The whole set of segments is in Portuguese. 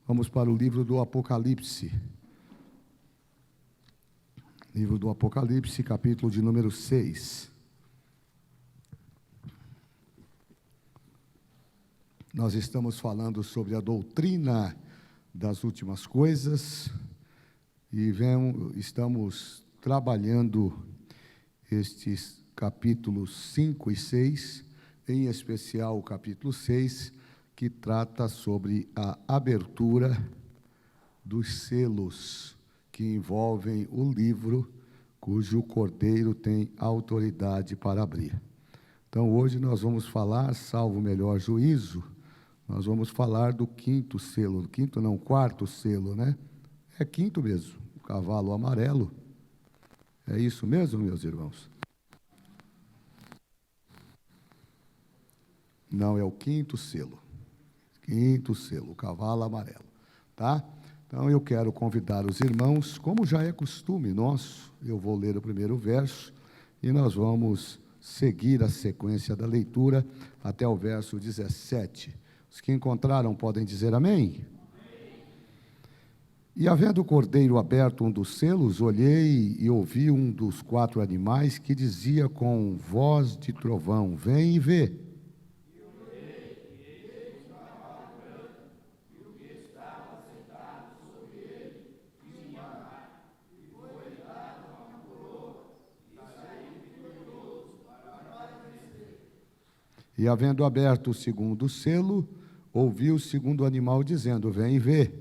Vamos para o livro do Apocalipse. Livro do Apocalipse, capítulo de número 6. Nós estamos falando sobre a doutrina das últimas coisas e estamos trabalhando estes capítulos 5 e 6, em especial o capítulo 6, que trata sobre a abertura dos selos que envolvem o livro cujo cordeiro tem autoridade para abrir. Então, hoje nós vamos falar, salvo o melhor juízo, nós vamos falar do quinto selo, quarto selo, né? É quinto mesmo, o cavalo amarelo. É isso mesmo, meus irmãos? Não, é o quinto selo. Quinto selo, o cavalo amarelo, tá? Então, eu quero convidar os irmãos, como já é costume nosso, eu vou ler o primeiro verso e nós vamos seguir a sequência da leitura até o verso 17. Os que encontraram podem dizer amém? E havendo o cordeiro aberto um dos selos, olhei e ouvi um dos 4 animais que dizia com voz de trovão: vem e vê. E havendo aberto o segundo selo, ouvi o segundo animal dizendo: vem e vê.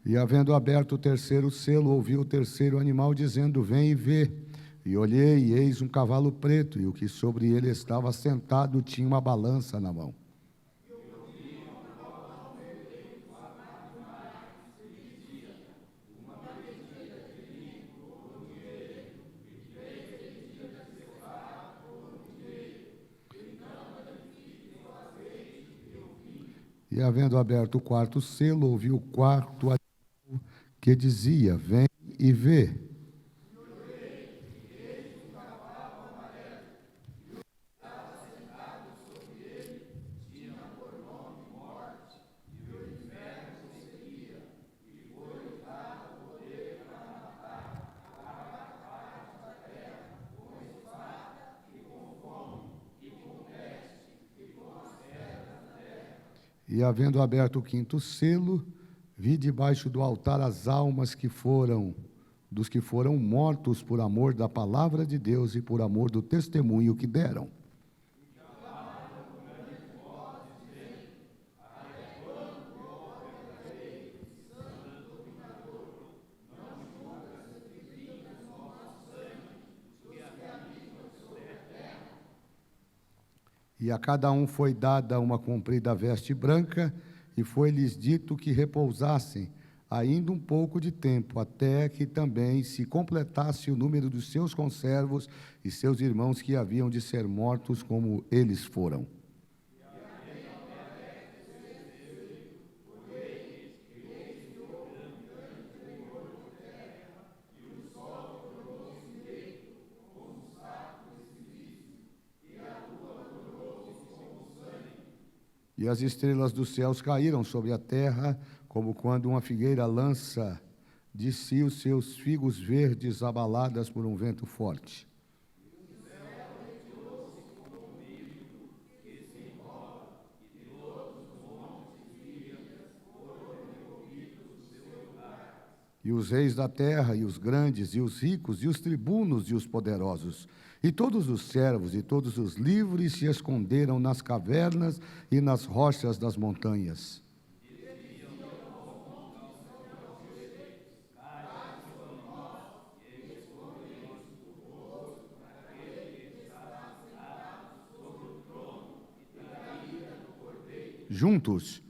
E havendo aberto o terceiro selo, ouvi o terceiro animal dizendo: vem e vê. E olhei, e eis um cavalo preto, e o que sobre ele estava sentado tinha uma balança na mão. E havendo aberto o quarto selo, ouvi o quarto animal que dizia: vem e vê. E havendo aberto o quinto selo, vi debaixo do altar as almas dos que foram mortos por amor da palavra de Deus e por amor do testemunho que deram. E a cada um foi dada uma comprida veste branca, e foi-lhes dito que repousassem ainda um pouco de tempo, até que também se completasse o número dos seus conservos e seus irmãos que haviam de ser mortos como eles foram. E as estrelas dos céus caíram sobre a terra, como quando uma figueira lança de si os seus figos verdes abaladas por um vento forte. E os reis da terra, e os grandes, e os ricos, e os tribunos, e os poderosos, e todos os servos, e todos os livres se esconderam nas cavernas e nas rochas das montanhas. Juntos,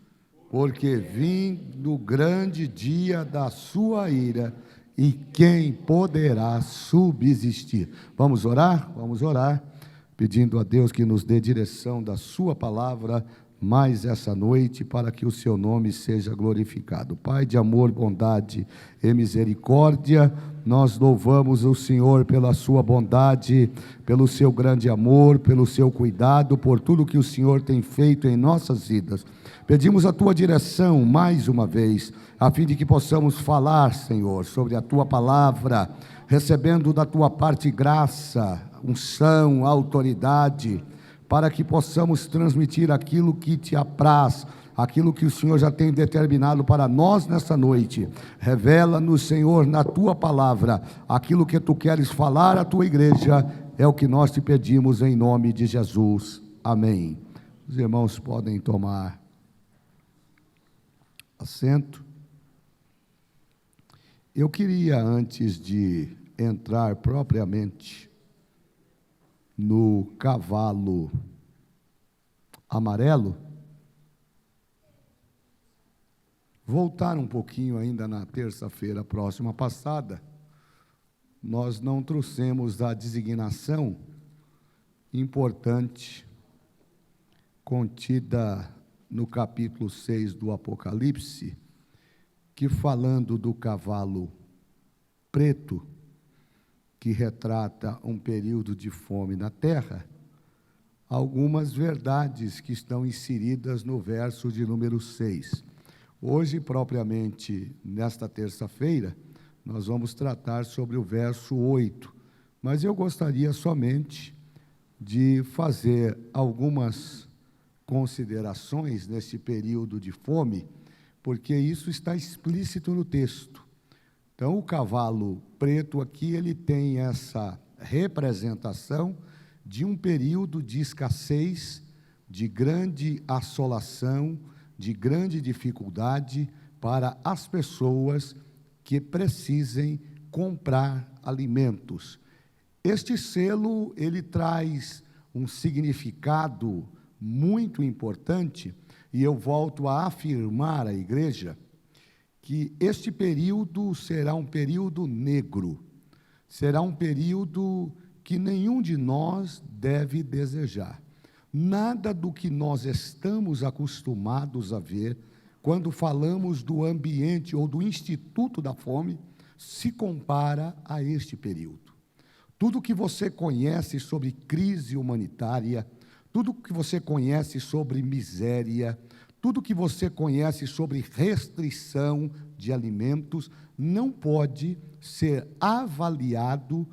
porque vindo o grande dia da sua ira, e quem poderá subsistir? Vamos orar? Vamos orar, pedindo a Deus que nos dê direção da sua palavra, mais essa noite, para que o seu nome seja glorificado. Pai de amor, bondade e misericórdia, nós louvamos o Senhor pela sua bondade, pelo seu grande amor, pelo seu cuidado, por tudo que o Senhor tem feito em nossas vidas. Pedimos a tua direção mais uma vez, a fim de que possamos falar, Senhor, sobre a tua palavra, recebendo da tua parte graça, unção, autoridade, para que possamos transmitir aquilo que te apraz, aquilo que o Senhor já tem determinado para nós nessa noite. Revela-nos, Senhor, na tua palavra, aquilo que tu queres falar à tua igreja, é o que nós te pedimos em nome de Jesus. Amém. Os irmãos podem tomar assento. Eu queria, antes de entrar propriamente no cavalo amarelo, voltar um pouquinho ainda na terça-feira próxima passada. Nós não trouxemos a designação importante contida no capítulo 6 do Apocalipse, que, falando do cavalo preto, que retrata um período de fome na terra, algumas verdades que estão inseridas no verso de número 6. Hoje, propriamente, nesta terça-feira, nós vamos tratar sobre o verso 8, mas eu gostaria somente de fazer algumas considerações nesse período de fome, porque isso está explícito no texto. Então, o cavalo preto aqui, ele tem essa representação de um período de escassez, de grande assolação, de grande dificuldade para as pessoas que precisem comprar alimentos. Este selo, ele traz um significado muito importante, e eu volto a afirmar à igreja que este período será um período negro, será um período que nenhum de nós deve desejar. Nada do que nós estamos acostumados a ver, quando falamos do ambiente ou do Instituto da Fome, se compara a este período. Tudo que você conhece sobre crise humanitária, tudo que você conhece sobre miséria, tudo que você conhece sobre restrição de alimentos, não pode ser avaliado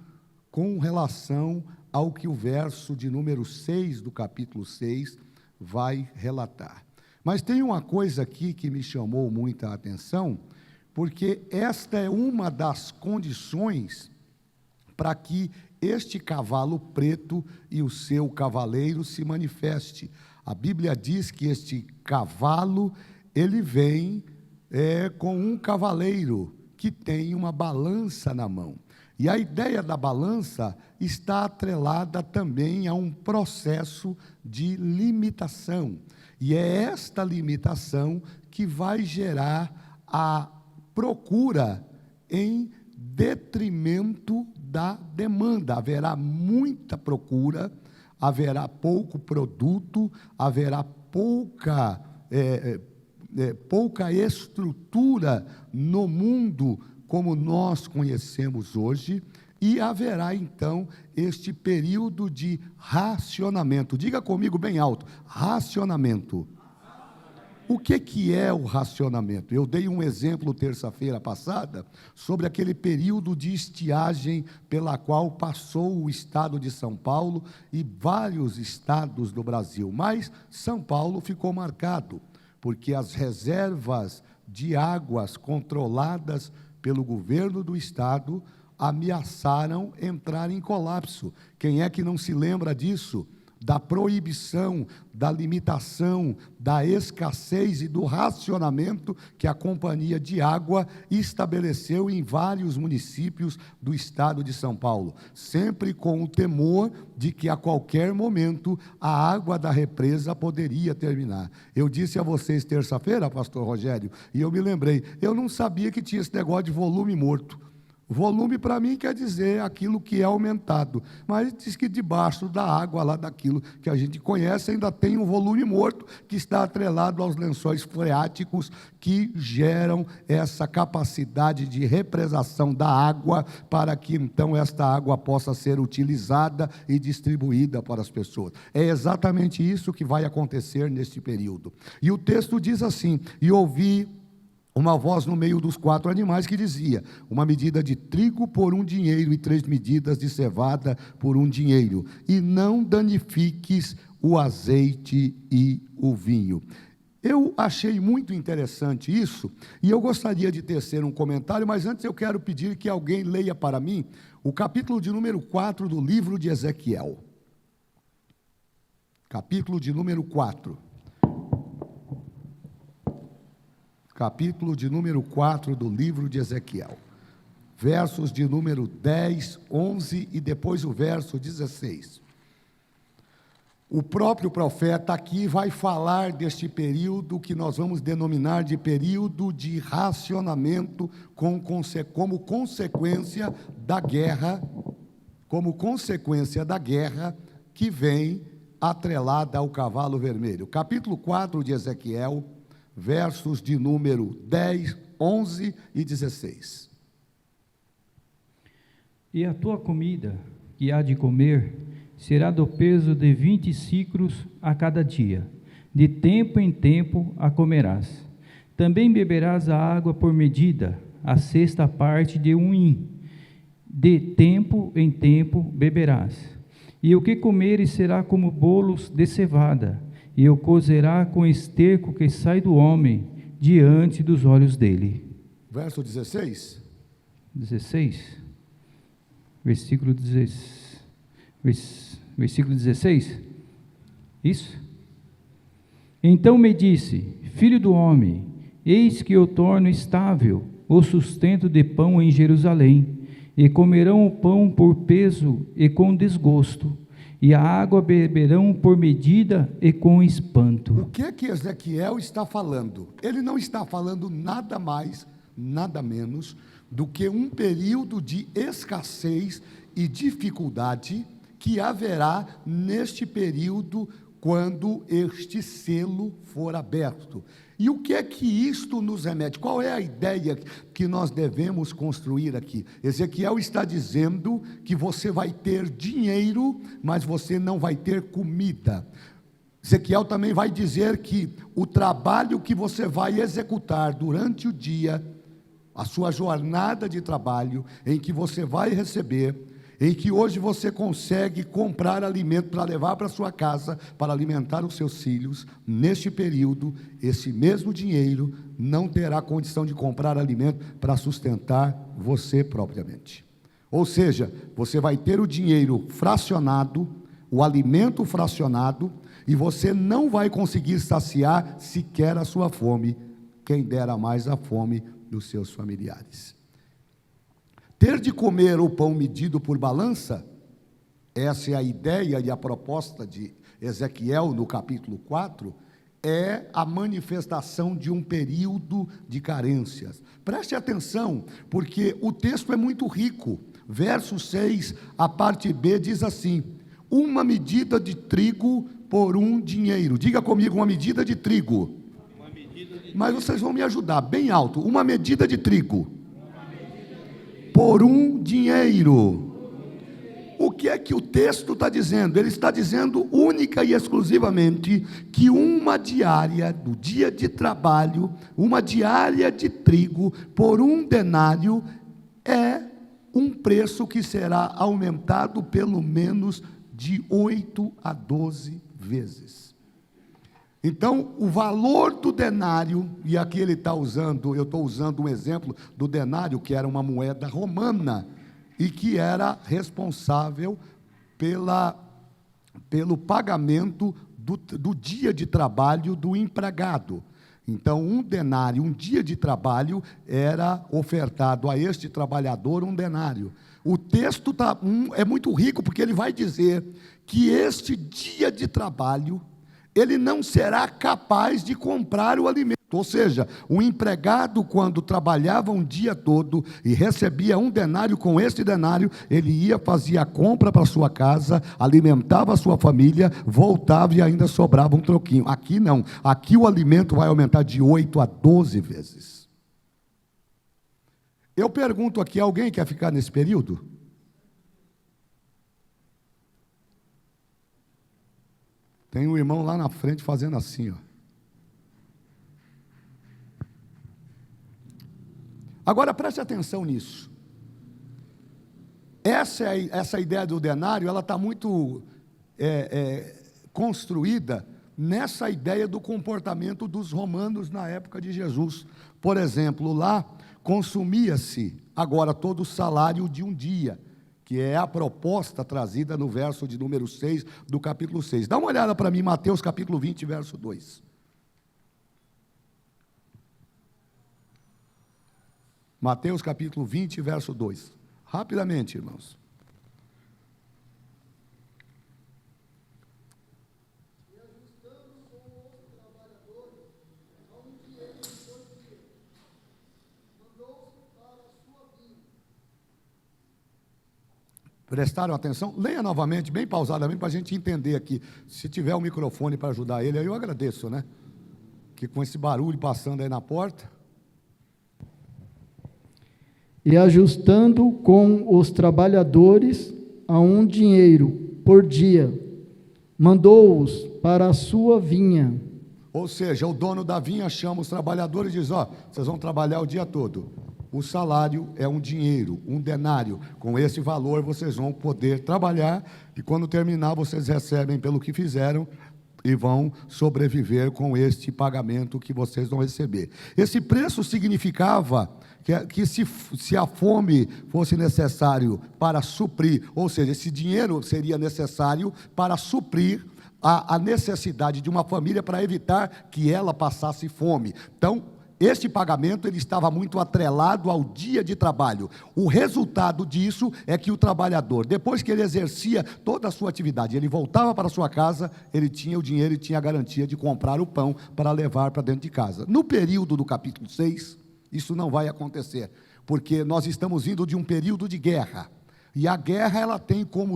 com relação ao que o verso de número 6 do capítulo 6 vai relatar. Mas tem uma coisa aqui que me chamou muita atenção, porque esta é uma das condições para que este cavalo preto e o seu cavaleiro se manifeste. A Bíblia diz que este cavalo, ele vem com um cavaleiro que tem uma balança na mão. E a ideia da balança está atrelada também a um processo de limitação. E é esta limitação que vai gerar a procura em detrimento da demanda. Haverá muita procura, haverá pouco produto, haverá pouca estrutura no mundo como nós conhecemos hoje, e haverá então este período de racionamento. Diga comigo bem alto: racionamento. O que é o racionamento? Eu dei um exemplo terça-feira passada sobre aquele período de estiagem pela qual passou o estado de São Paulo e vários estados do Brasil, mas São Paulo ficou marcado, porque as reservas de águas controladas pelo governo do estado ameaçaram entrar em colapso. Quem é que não se lembra disso? Da proibição, da limitação, da escassez e do racionamento que a Companhia de Água estabeleceu em vários municípios do estado de São Paulo, sempre com o temor de que a qualquer momento a água da represa poderia terminar. Eu disse a vocês terça-feira, pastor Rogério, e eu me lembrei, eu não sabia que tinha esse negócio de volume morto. Volume, para mim, quer dizer aquilo que é aumentado. Mas diz que debaixo da água, lá daquilo que a gente conhece, ainda tem um volume morto que está atrelado aos lençóis freáticos que geram essa capacidade de represação da água para que, então, esta água possa ser utilizada e distribuída para as pessoas. É exatamente isso que vai acontecer neste período. E o texto diz assim: e ouvi uma voz no meio dos 4 animais que dizia: uma medida de trigo por 1 dinheiro e 3 medidas de cevada por 1 dinheiro, e não danifiques o azeite e o vinho. Eu achei muito interessante isso, e eu gostaria de tecer um comentário, mas antes eu quero pedir que alguém leia para mim o capítulo de número 4 do livro de Ezequiel. Capítulo de número 4. Capítulo de número 4 do livro de Ezequiel, versos de número 10, 11 e depois o verso 16. O próprio profeta aqui vai falar deste período que nós vamos denominar de período de racionamento como consequência da guerra, que vem atrelada ao cavalo vermelho. Capítulo 4 de Ezequiel, versos de número 10, 11 e 16. E a tua comida, que há de comer, será do peso de 20 siclos a cada dia. De tempo em tempo a comerás. Também beberás a água por medida, a sexta parte de 1 hin. De tempo em tempo beberás. E o que comeres será como bolos de cevada, e o cozerá com esterco que sai do homem diante dos olhos dele. Verso 16. 16. Versículo 16. Isso? Então me disse: filho do homem, eis que eu torno estável o sustento de pão em Jerusalém, e comerão o pão por peso e com desgosto, e a água beberão por medida e com espanto. O que é que Ezequiel está falando? Ele não está falando nada mais, nada menos do que um período de escassez e dificuldade que haverá neste período quando este selo for aberto. E o que é que isto nos remete? Qual é a ideia que nós devemos construir aqui? Ezequiel está dizendo que você vai ter dinheiro, mas você não vai ter comida. Ezequiel também vai dizer que o trabalho que você vai executar durante o dia, a sua jornada de trabalho, em que você vai receber, em que hoje você consegue comprar alimento para levar para sua casa, para alimentar os seus filhos, neste período, esse mesmo dinheiro não terá condição de comprar alimento para sustentar você propriamente. Ou seja, você vai ter o dinheiro fracionado, o alimento fracionado, e você não vai conseguir saciar sequer a sua fome, quem dera mais a fome dos seus familiares. Ter de comer o pão medido por balança, essa é a ideia e a proposta de Ezequiel no capítulo 4, é a manifestação de um período de carências. Preste atenção, porque o texto é muito rico. Verso 6, a parte B diz assim: uma medida de trigo por 1 dinheiro. Diga comigo, uma medida de trigo. Mas vocês vão me ajudar, bem alto. Uma medida de trigo por 1 dinheiro. O que é que o texto está dizendo? Ele está dizendo única e exclusivamente que uma diária do dia de trabalho, uma diária de trigo por 1 denário é um preço que será aumentado pelo menos de 8 a 12 vezes. Então, o valor do denário, e aqui ele está usando, eu estou usando um exemplo do denário, que era uma moeda romana, e que era responsável pelo pagamento do dia de trabalho do empregado. Então, 1 denário, um dia de trabalho, era ofertado a este trabalhador 1 denário. O texto é muito rico, porque ele vai dizer que este dia de trabalho, ele não será capaz de comprar o alimento Ou seja, o empregado, quando trabalhava um dia todo e recebia um denário, com esse denário, ele ia, fazia a compra para sua casa, alimentava a sua família, voltava e ainda sobrava um troquinho. Aqui não, aqui o alimento vai aumentar de 8 a 12 vezes. Eu pergunto aqui, alguém quer ficar nesse período? Tem um irmão lá na frente fazendo assim, ó. Agora, preste atenção nisso. Essa ideia do denário, ela está muito construída nessa ideia do comportamento dos romanos na época de Jesus. Por exemplo, lá consumia-se agora todo o salário de um dia, que é a proposta trazida no verso de número 6 do capítulo 6. Dá uma olhada para mim, Mateus capítulo 20, verso 2. Mateus capítulo 20, verso 2. Rapidamente, irmãos. Prestaram atenção? Leia novamente, bem pausadamente, para a gente entender aqui. Se tiver um microfone para ajudar ele, aí eu agradeço, né? Que com esse barulho passando aí na porta. E ajustando com os trabalhadores a um dinheiro por dia, mandou-os para a sua vinha. Ou seja, o dono da vinha chama os trabalhadores e diz: ó, vocês vão trabalhar o dia todo. O salário é um dinheiro, um denário. Com esse valor vocês vão poder trabalhar e quando terminar vocês recebem pelo que fizeram e vão sobreviver com este pagamento que vocês vão receber. Esse preço significava que se a fome fosse necessário para suprir, ou seja, esse dinheiro seria necessário para suprir a necessidade de uma família para evitar que ela passasse fome. Então, este pagamento ele estava muito atrelado ao dia de trabalho. O resultado disso é que o trabalhador, depois que ele exercia toda a sua atividade, ele voltava para sua casa, ele tinha o dinheiro e tinha a garantia de comprar o pão para levar para dentro de casa. No período do capítulo 6, isso não vai acontecer, porque nós estamos vindo de um período de guerra, e a guerra ela tem como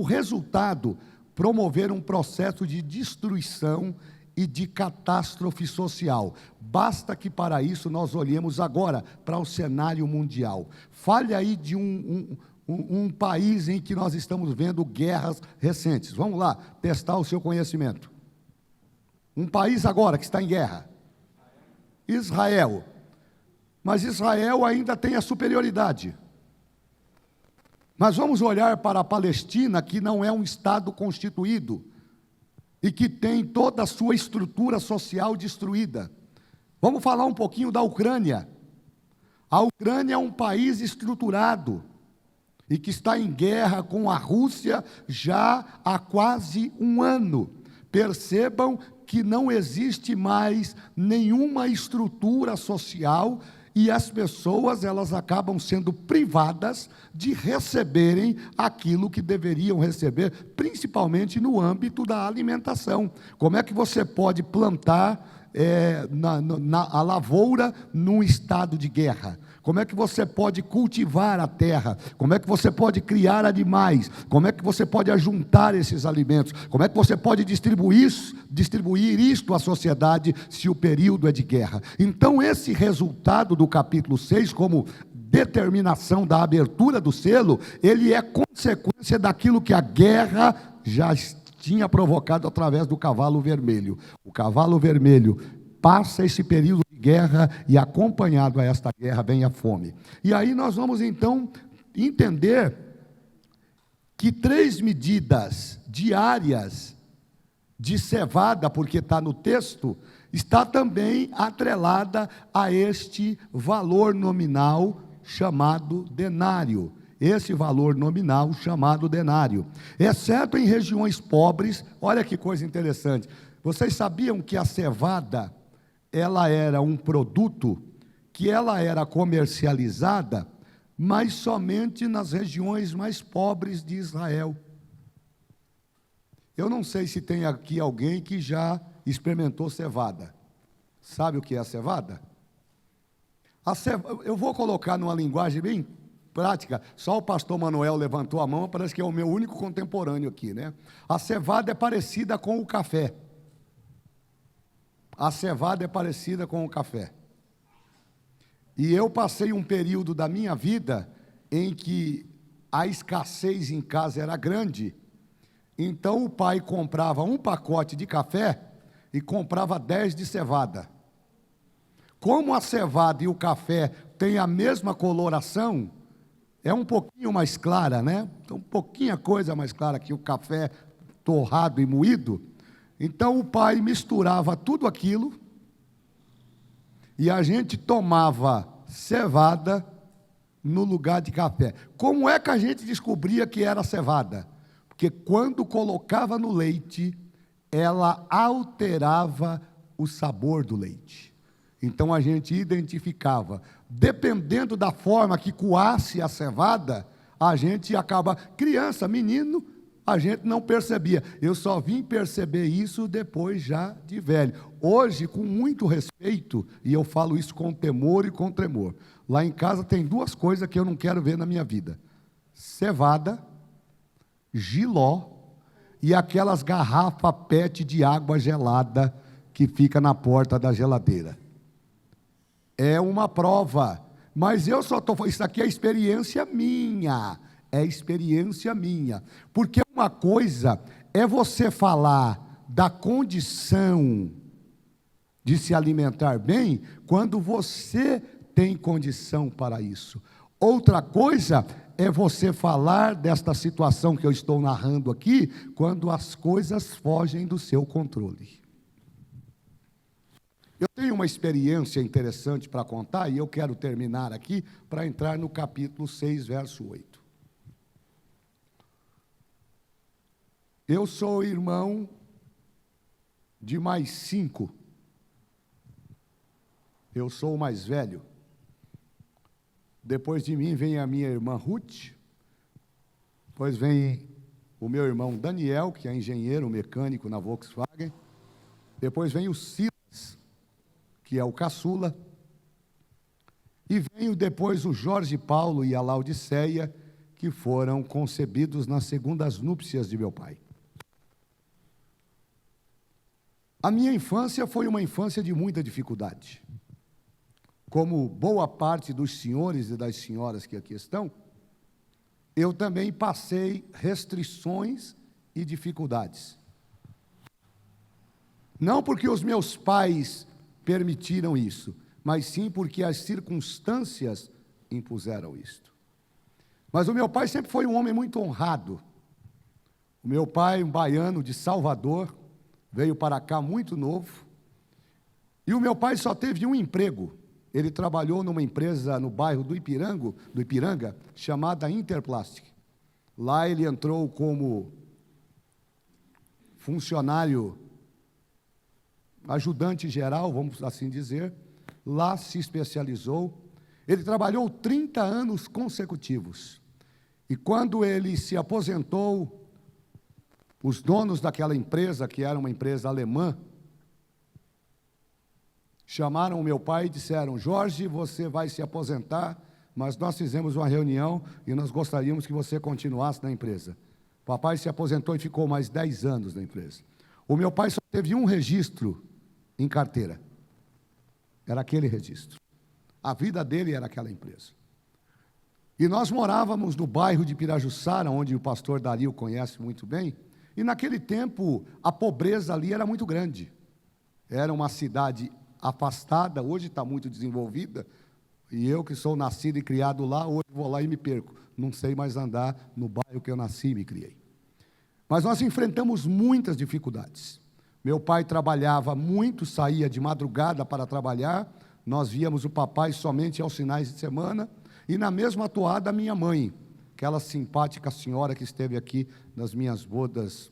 resultado promover um processo de destruição e de catástrofe social. Basta que para isso nós olhemos agora para o cenário mundial. Fale aí de um país em que nós estamos vendo guerras recentes. Vamos lá, testar o seu conhecimento. Um país agora que está em guerra. Israel. Mas Israel ainda tem a superioridade. Mas vamos olhar para a Palestina, que não é um Estado constituído e que tem toda a sua estrutura social destruída. Vamos falar um pouquinho da Ucrânia. A Ucrânia é um país estruturado e que está em guerra com a Rússia já há quase um ano. Percebam que não existe mais nenhuma estrutura social e as pessoas elas acabam sendo privadas de receberem aquilo que deveriam receber, principalmente no âmbito da alimentação. Como é que você pode plantar a lavoura num estado de guerra? Como é que você pode cultivar a terra? Como é que você pode criar animais? Como é que você pode ajuntar esses alimentos? Como é que você pode distribuir isto à sociedade se o período é de guerra? Então, esse resultado do capítulo 6, como determinação da abertura do selo, ele é consequência daquilo que a guerra já tinha provocado através do cavalo vermelho. O cavalo vermelho passa esse período de guerra e acompanhado a esta guerra vem a fome. E aí nós vamos então entender que 3 medidas diárias de cevada, porque está no texto, está também atrelada a este valor nominal chamado denário. Esse valor nominal chamado denário. Exceto em regiões pobres, olha que coisa interessante. Vocês sabiam que a cevada ela era um produto que ela era comercializada, mas somente nas regiões mais pobres de Israel. Eu não sei se tem aqui alguém que já experimentou cevada. Sabe o que é a cevada? Eu vou colocar numa linguagem bem prática, só o pastor Manuel levantou a mão, parece que é o meu único contemporâneo aqui, né? A cevada é parecida com o café. A cevada é parecida com o café. E eu passei um período da minha vida em que a escassez em casa era grande, então o pai comprava um pacote de café e comprava 10 de cevada. Como a cevada e o café têm a mesma coloração, é um pouquinho mais clara, né? Então, um pouquinho a coisa mais clara que o café torrado e moído. Então, o pai misturava tudo aquilo e a gente tomava cevada no lugar de café. Como é que a gente descobria que era cevada? Porque quando colocava no leite, ela alterava o sabor do leite. Então a gente identificava, dependendo da forma que coasse a cevada, a gente acaba, criança, menino, a gente não percebia. Eu só vim perceber isso depois já de velho. Hoje, com muito respeito, e eu falo isso com temor e com tremor, lá em casa tem duas coisas que eu não quero ver na minha vida: cevada, jiló e aquelas garrafas PET de água gelada que fica na porta da geladeira. É uma prova, mas eu só estou falando, isso aqui é experiência minha, porque uma coisa é você falar da condição de se alimentar bem, quando você tem condição para isso. Outra coisa é você falar desta situação que eu estou narrando aqui, quando as coisas fogem do seu controle. Eu tenho uma experiência interessante para contar, e eu quero terminar aqui para entrar no capítulo 6, verso 8. Eu sou irmão de mais 5. Eu sou o mais velho. Depois de mim vem a minha irmã Ruth, depois vem o meu irmão Daniel, que é engenheiro mecânico na Volkswagen, depois vem o Silas, que é o caçula, e veio depois o Jorge Paulo e a Laudiceia, que foram concebidos nas segundas núpcias de meu pai. A minha infância foi uma infância de muita dificuldade. Como boa parte dos senhores e das senhoras que aqui estão, eu também passei restrições e dificuldades. Não porque os meus pais permitiram isso, mas sim porque as circunstâncias impuseram isto. Mas o meu pai sempre foi um homem muito honrado. O meu pai, um baiano de Salvador, veio para cá muito novo, e o meu pai só teve um emprego. Ele trabalhou numa empresa no bairro do Ipiranga, chamada Interplastic. Lá ele entrou como funcionário, ajudante geral, vamos assim dizer. Lá se especializou. Ele trabalhou 30 anos consecutivos. E quando ele se aposentou, os donos daquela empresa, que era uma empresa alemã, chamaram o meu pai e disseram: Jorge, você vai se aposentar, mas nós fizemos uma reunião e nós gostaríamos que você continuasse na empresa. O papai se aposentou e ficou mais 10 anos na empresa. O meu pai só teve um registro em carteira. Era aquele registro. A vida dele era aquela empresa. E nós morávamos no bairro de Pirajussara, onde o pastor Dario conhece muito bem, e naquele tempo a pobreza ali era muito grande. Era uma cidade afastada, hoje está muito desenvolvida, e eu que sou nascido e criado lá, hoje vou lá e me perco. Não sei mais andar no bairro que eu nasci e me criei. Mas nós enfrentamos muitas dificuldades. Meu pai trabalhava muito, saía de madrugada para trabalhar, nós víamos o papai somente aos finais de semana, e na mesma toada a minha mãe, aquela simpática senhora que esteve aqui nas minhas bodas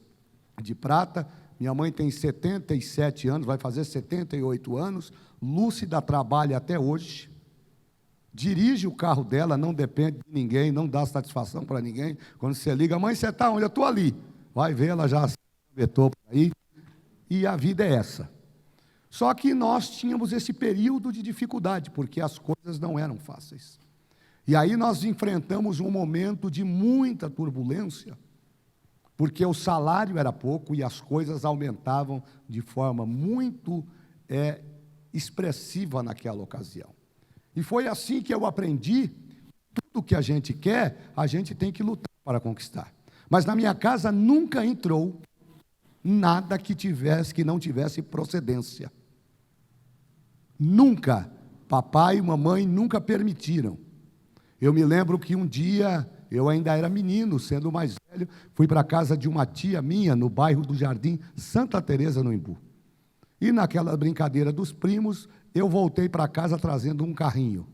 de prata. Minha mãe tem 77 anos, vai fazer 78 anos, lúcida, trabalha até hoje, dirige o carro dela, não depende de ninguém, não dá satisfação para ninguém. Quando você liga: mãe, você está onde? Eu estou ali. Vai ver, ela já se vetou por aí. E a vida é essa. Só que nós tínhamos esse período de dificuldade, porque as coisas não eram fáceis. E aí nós enfrentamos um momento de muita turbulência, porque o salário era pouco e as coisas aumentavam de forma muito expressiva naquela ocasião. E foi assim que eu aprendi, tudo que a gente quer, a gente tem que lutar para conquistar. Mas na minha casa nunca entrou nada que não tivesse procedência. Nunca, papai e mamãe nunca permitiram. Eu me lembro que um dia, eu ainda era menino, sendo mais velho, fui para a casa de uma tia minha, no bairro do Jardim Santa Teresa, no Embu. E naquela brincadeira dos primos, eu voltei para casa trazendo um carrinho.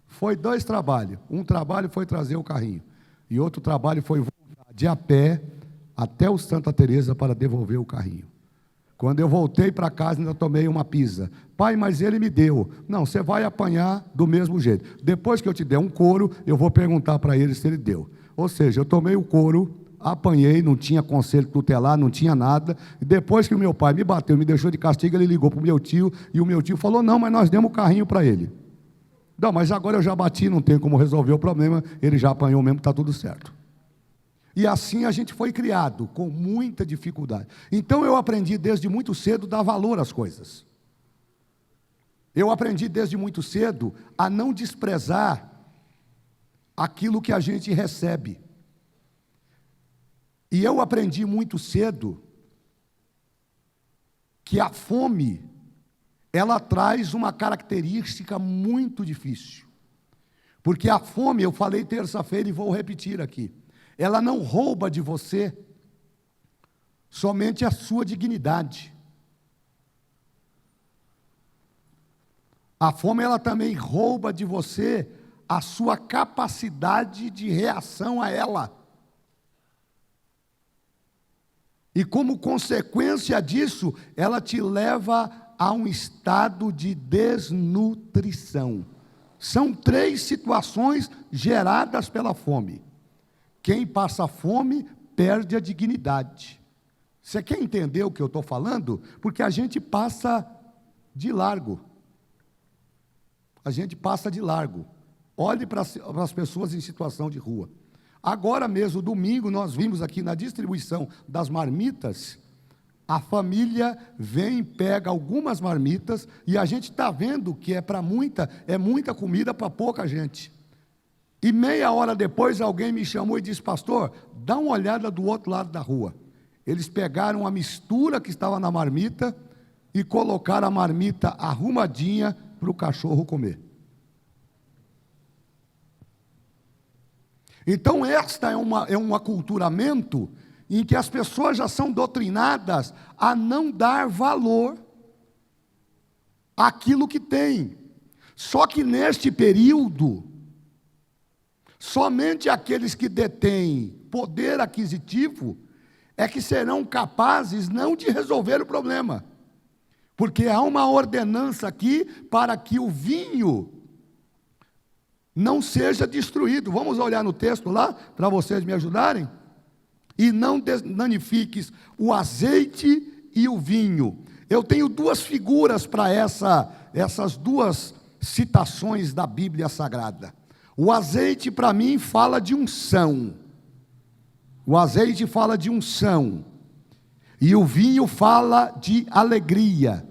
Foi 2 trabalhos. Um trabalho foi trazer o carrinho, e outro trabalho foi voltar de a pé até o Santa Teresa para devolver o carrinho. Quando eu voltei para casa, ainda tomei uma pisa. Pai, mas ele me deu. Não, você vai apanhar do mesmo jeito. Depois que eu te der um couro, eu vou perguntar para ele se ele deu. Ou seja, eu tomei o couro, apanhei, não tinha conselho tutelar, não tinha nada. E depois que o meu pai me bateu, me deixou de castigo, ele ligou para o meu tio, e o meu tio falou, não, mas nós demos o carrinho para ele. Não, mas agora eu já bati, não tem como resolver o problema, ele já apanhou mesmo, está tudo certo. E assim a gente foi criado, com muita dificuldade. Então eu aprendi desde muito cedo a dar valor às coisas. Eu aprendi desde muito cedo a não desprezar aquilo que a gente recebe. E eu aprendi muito cedo que a fome, ela traz uma característica muito difícil. Porque a fome, eu falei terça-feira e vou repetir aqui, ela não rouba de você somente a sua dignidade. A fome, ela também rouba de você a sua capacidade de reação a ela. E como consequência disso, ela te leva a um estado de desnutrição. São 3 situações geradas pela fome. Quem passa fome perde a dignidade. Você quer entender o que eu estou falando? Porque a gente passa de largo. A gente passa de largo. Olhe para as pessoas em situação de rua. Agora mesmo, domingo, nós vimos aqui na distribuição das marmitas, a família vem, pega algumas marmitas, e a gente está vendo que é muita comida para pouca gente. E meia hora depois alguém me chamou e disse, pastor, dá uma olhada do outro lado da rua. Eles pegaram a mistura que estava na marmita e colocaram a marmita arrumadinha para o cachorro comer. Então esta é um aculturamento em que as pessoas já são doutrinadas a não dar valor àquilo que tem. Só que neste período, somente aqueles que detêm poder aquisitivo é que serão capazes não de resolver o problema, porque há uma ordenança aqui para que o vinho não seja destruído. Vamos olhar no texto lá, para vocês me ajudarem? E não danifiques o azeite e o vinho. Eu tenho 2 figuras para essas 2 citações da Bíblia Sagrada. O azeite, para mim, fala de unção. O azeite fala de unção. E o vinho fala de alegria.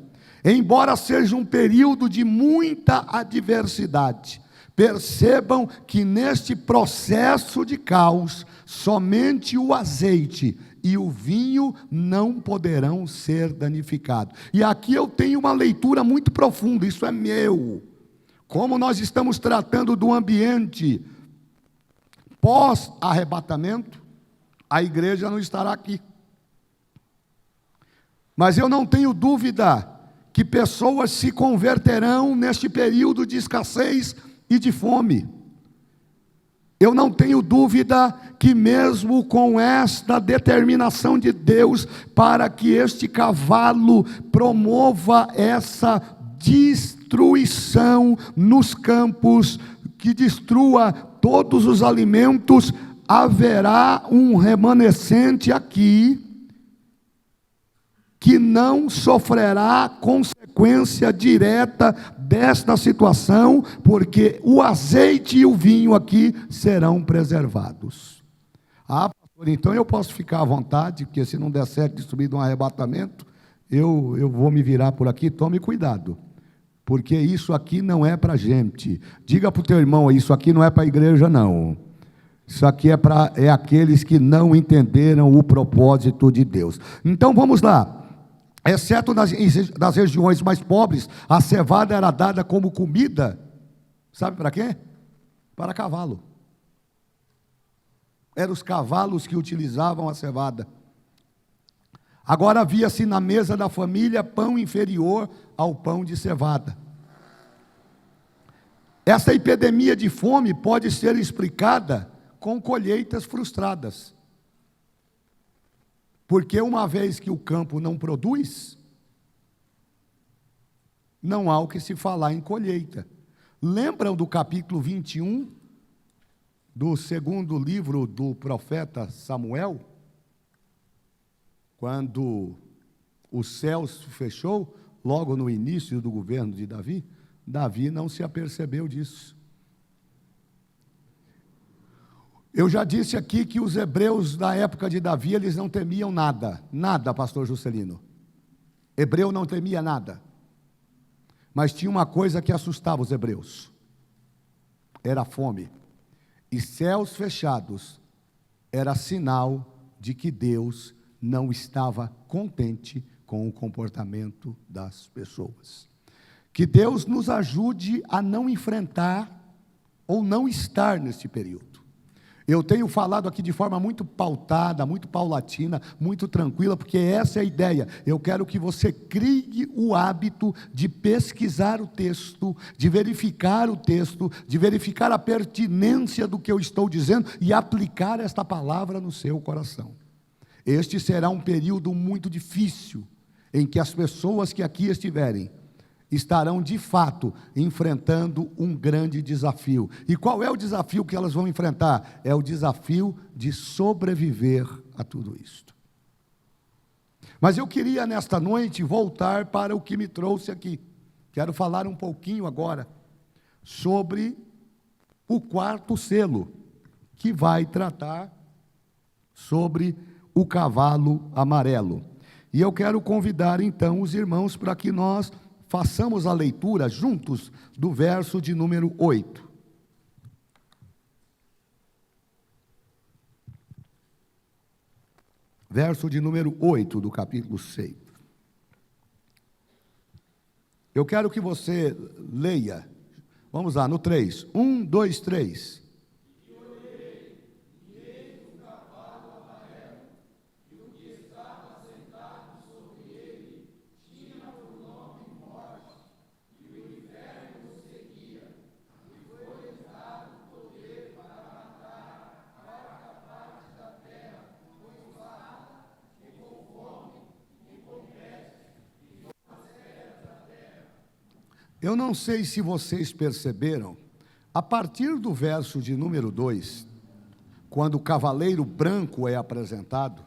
Embora seja um período de muita adversidade, percebam que neste processo de caos, somente o azeite e o vinho não poderão ser danificados. E aqui eu tenho uma leitura muito profunda, isso é meu. Como nós estamos tratando do ambiente pós-arrebatamento, a igreja não estará aqui. Mas eu não tenho dúvida que pessoas se converterão neste período de escassez e de fome. Eu não tenho dúvida que mesmo com esta determinação de Deus para que este cavalo promova essa destruição nos campos, que destrua todos os alimentos, haverá um remanescente aqui que não sofrerá consequência direta desta situação, porque o azeite e o vinho aqui serão preservados. Ah, pastor, então eu posso ficar à vontade, porque se não der certo destruir de um arrebatamento, eu vou me virar por aqui. Tome cuidado, porque isso aqui não é para gente. Diga para o teu irmão, isso aqui não é para a igreja, não. Isso aqui é aqueles que não entenderam o propósito de Deus. Então vamos lá. Exceto das regiões mais pobres, a cevada era dada como comida. Sabe para quê? Para cavalo. Eram os cavalos que utilizavam a cevada. Agora havia-se na mesa da família pão inferior ao pão de cevada. Essa epidemia de fome pode ser explicada com colheitas frustradas. Porque uma vez que o campo não produz, não há o que se falar em colheita. Lembram do capítulo 21 do segundo livro do profeta Samuel? Quando o céu se fechou, logo no início do governo de Davi, Davi não se apercebeu disso. Eu já disse aqui que os hebreus da época de Davi, eles não temiam nada. Nada, pastor Juscelino. Hebreu não temia nada. Mas tinha uma coisa que assustava os hebreus. Era a fome. E céus fechados era sinal de que Deus não estava contente com o comportamento das pessoas. Que Deus nos ajude a não enfrentar ou não estar nesse período. Eu tenho falado aqui de forma muito pautada, muito paulatina, muito tranquila, porque essa é a ideia. Eu quero que você crie o hábito de pesquisar o texto, de verificar o texto, de verificar a pertinência do que eu estou dizendo e aplicar esta palavra no seu coração. Este será um período muito difícil, em que as pessoas que aqui estiverem estarão de fato enfrentando um grande desafio. E qual é o desafio que elas vão enfrentar? É o desafio de sobreviver a tudo isto. Mas eu queria nesta noite voltar para o que me trouxe aqui. Quero falar um pouquinho agora sobre o quarto selo, que vai tratar sobre o cavalo amarelo. E eu quero convidar então os irmãos para que nós façamos a leitura juntos do verso de número 8. Verso de número 8 do capítulo 6. Eu quero que você leia. Vamos lá, no 3. 1, 2, 3. Eu não sei se vocês perceberam, a partir do verso de número 2, quando o cavaleiro branco é apresentado,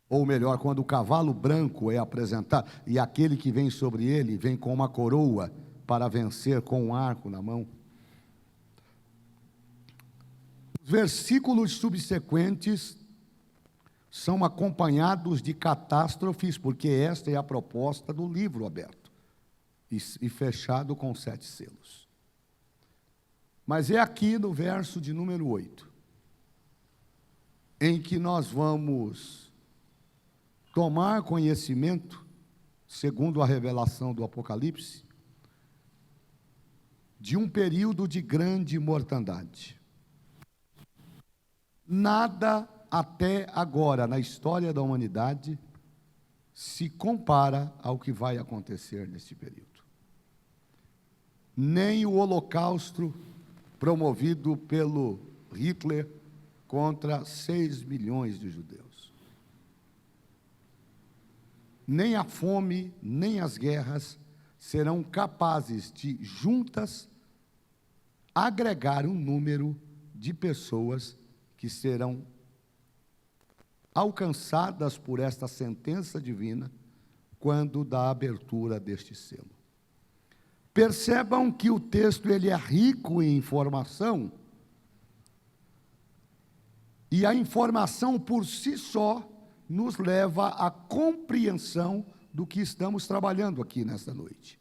ou melhor, quando o cavalo branco é apresentado, e aquele que vem sobre ele vem com uma coroa para vencer com um arco na mão. Os versículos subsequentes são acompanhados de catástrofes, porque esta é a proposta do livro aberto e fechado com 7 selos. Mas é aqui no verso de número 8, em que nós vamos tomar conhecimento, segundo a revelação do Apocalipse, de um período de grande mortandade. Nada até agora na história da humanidade se compara ao que vai acontecer nesse período. Nem o Holocausto promovido pelo Hitler contra 6 milhões de judeus. Nem a fome, nem as guerras serão capazes de, juntas, agregar um número de pessoas que serão alcançadas por esta sentença divina quando da abertura deste selo. Percebam que o texto ele é rico em informação, e a informação por si só nos leva à compreensão do que estamos trabalhando aqui nesta noite.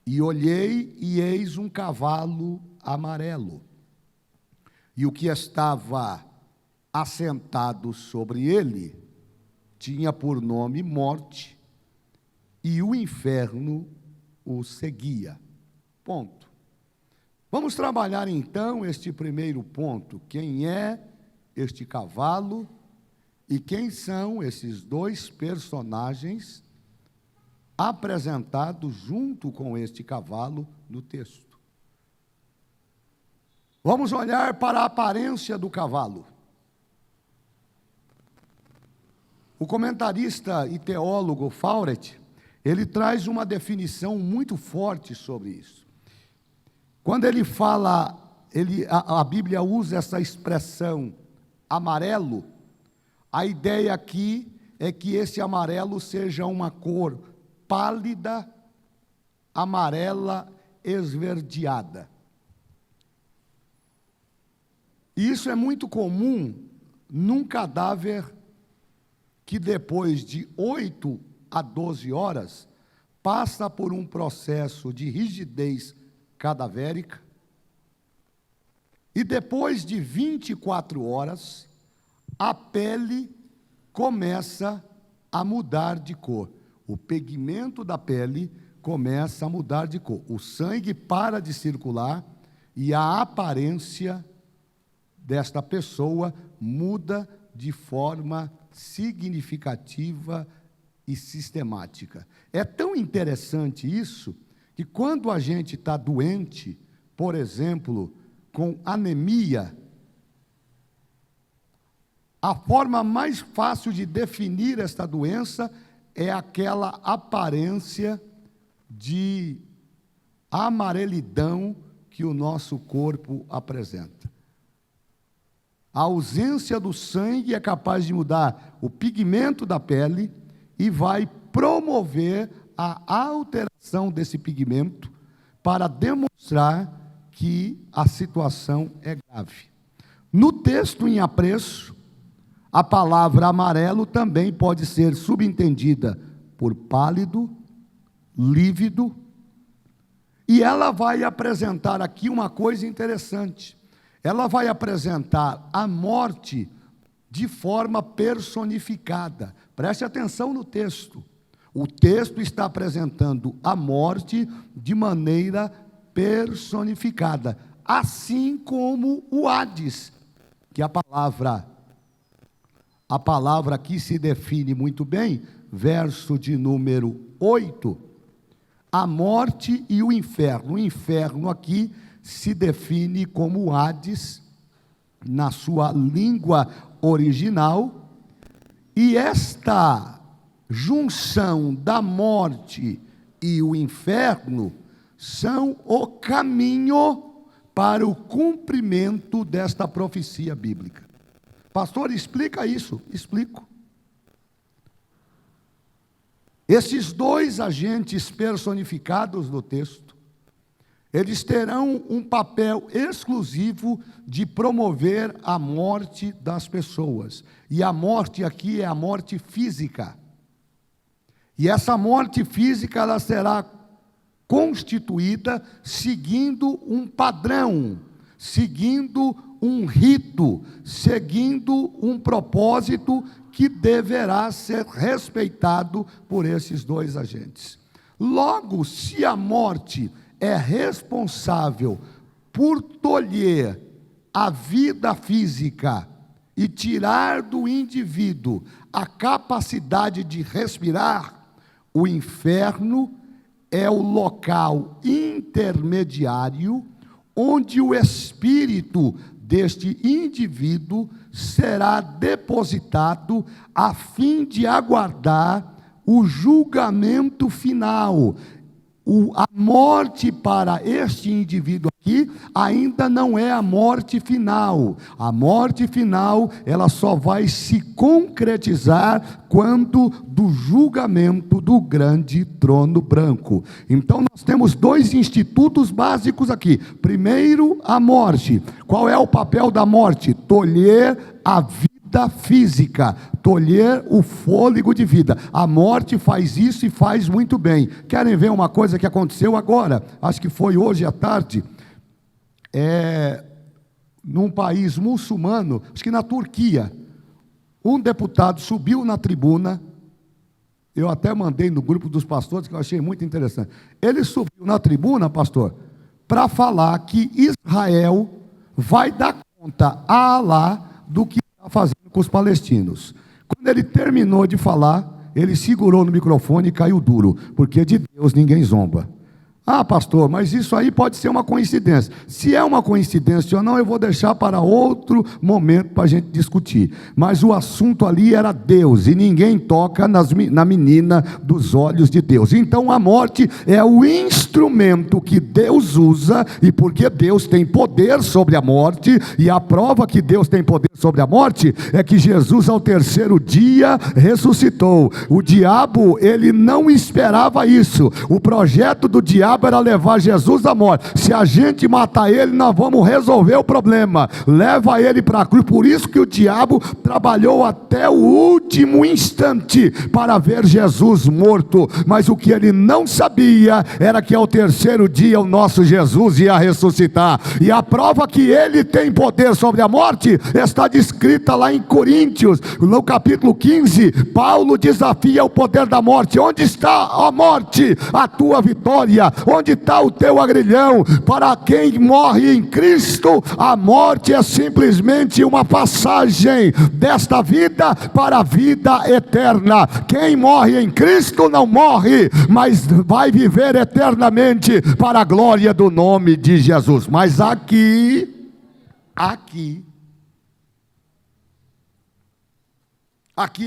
E olhei, e eis um cavalo amarelo, e o que estava assentado sobre ele tinha por nome Morte, e o inferno o seguia. Ponto. Vamos trabalhar então este primeiro ponto: quem é este cavalo e quem são esses dois personagens apresentados junto com este cavalo no texto. Vamos olhar para a aparência do cavalo. O comentarista e teólogo Fauret, ele traz uma definição muito forte sobre isso. Quando ele fala, a Bíblia usa essa expressão amarelo, a ideia aqui é que esse amarelo seja uma cor pálida, amarela, esverdeada. Isso é muito comum num cadáver que depois de 8 a 12 horas passa por um processo de rigidez cadavérica, e depois de 24 horas, a pele começa a mudar de cor. O pigmento da pele começa a mudar de cor. O sangue para de circular e a aparência desta pessoa muda de forma significativa e sistemática. É tão interessante isso, que quando a gente está doente, por exemplo, com anemia, a forma mais fácil de definir esta doença é aquela aparência de amarelidão que o nosso corpo apresenta. A ausência do sangue é capaz de mudar o pigmento da pele e vai promover a alteração desse pigmento para demonstrar que a situação é grave. No texto em apreço, a palavra amarelo também pode ser subentendida por pálido, lívido, e ela vai apresentar aqui uma coisa interessante. Ela vai apresentar a morte de forma personificada. Preste atenção no texto. O texto está apresentando a morte de maneira personificada, assim como o Hades, que a palavra aqui se define muito bem, verso de número 8, a morte e o inferno. O inferno aqui se define como Hades, na sua língua original, e esta junção da morte e o inferno são o caminho para o cumprimento desta profecia bíblica. Pastor, explica isso. Explico. Esses dois agentes personificados no texto, eles terão um papel exclusivo de promover a morte das pessoas. E a morte aqui é a morte física. E essa morte física, ela será constituída seguindo um padrão, seguindo um rito, seguindo um propósito que deverá ser respeitado por esses dois agentes. Logo, se a morte é responsável por tolher a vida física e tirar do indivíduo a capacidade de respirar, o inferno é o local intermediário onde o espírito deste indivíduo será depositado a fim de aguardar o julgamento final, a morte para este indivíduo aqui ainda não é a morte final. A morte final, ela só vai se concretizar quando do julgamento do grande trono branco. Então nós temos dois institutos básicos aqui. Primeiro, a morte. Qual é o papel da morte? Tolher a vida física, tolher o fôlego de vida. A morte faz isso e faz muito bem. Querem ver uma coisa que aconteceu agora? Acho que foi hoje à tarde. Num país muçulmano, acho que na Turquia, um deputado subiu na tribuna. Eu até mandei no grupo dos pastores, que eu achei muito interessante. Ele subiu na tribuna, pastor, para falar que Israel vai dar conta a Alá do que está fazendo com os palestinos. Quando ele terminou de falar, ele segurou no microfone e caiu duro, porque de Deus ninguém zomba. Ah, pastor, mas isso aí pode ser uma coincidência. Se é uma coincidência ou não, eu vou deixar para outro momento para a gente discutir. Mas o assunto ali era Deus, e ninguém toca na menina dos olhos de Deus. Então a morte é o instrumento que Deus usa, e porque Deus tem poder sobre a morte, e a prova que Deus tem poder sobre a morte, é que Jesus ao terceiro dia ressuscitou. O diabo, ele não esperava isso. O projeto do diabo era levar Jesus à morte. Se a gente matar ele, nós vamos resolver o problema. Leva ele para a cruz. Por isso que o diabo trabalhou até o último instante para ver Jesus morto. Mas o que ele não sabia era que ao terceiro dia o nosso Jesus ia ressuscitar. E a prova que ele tem poder sobre a morte está descrita lá em Coríntios, no capítulo 15. Paulo desafia o poder da morte. Onde está a morte? A tua vitória. Onde está o teu agrilhão? Para quem morre em Cristo, a morte é simplesmente uma passagem desta vida para a vida eterna. Quem morre em Cristo não morre, mas vai viver eternamente para a glória do nome de Jesus. Mas aqui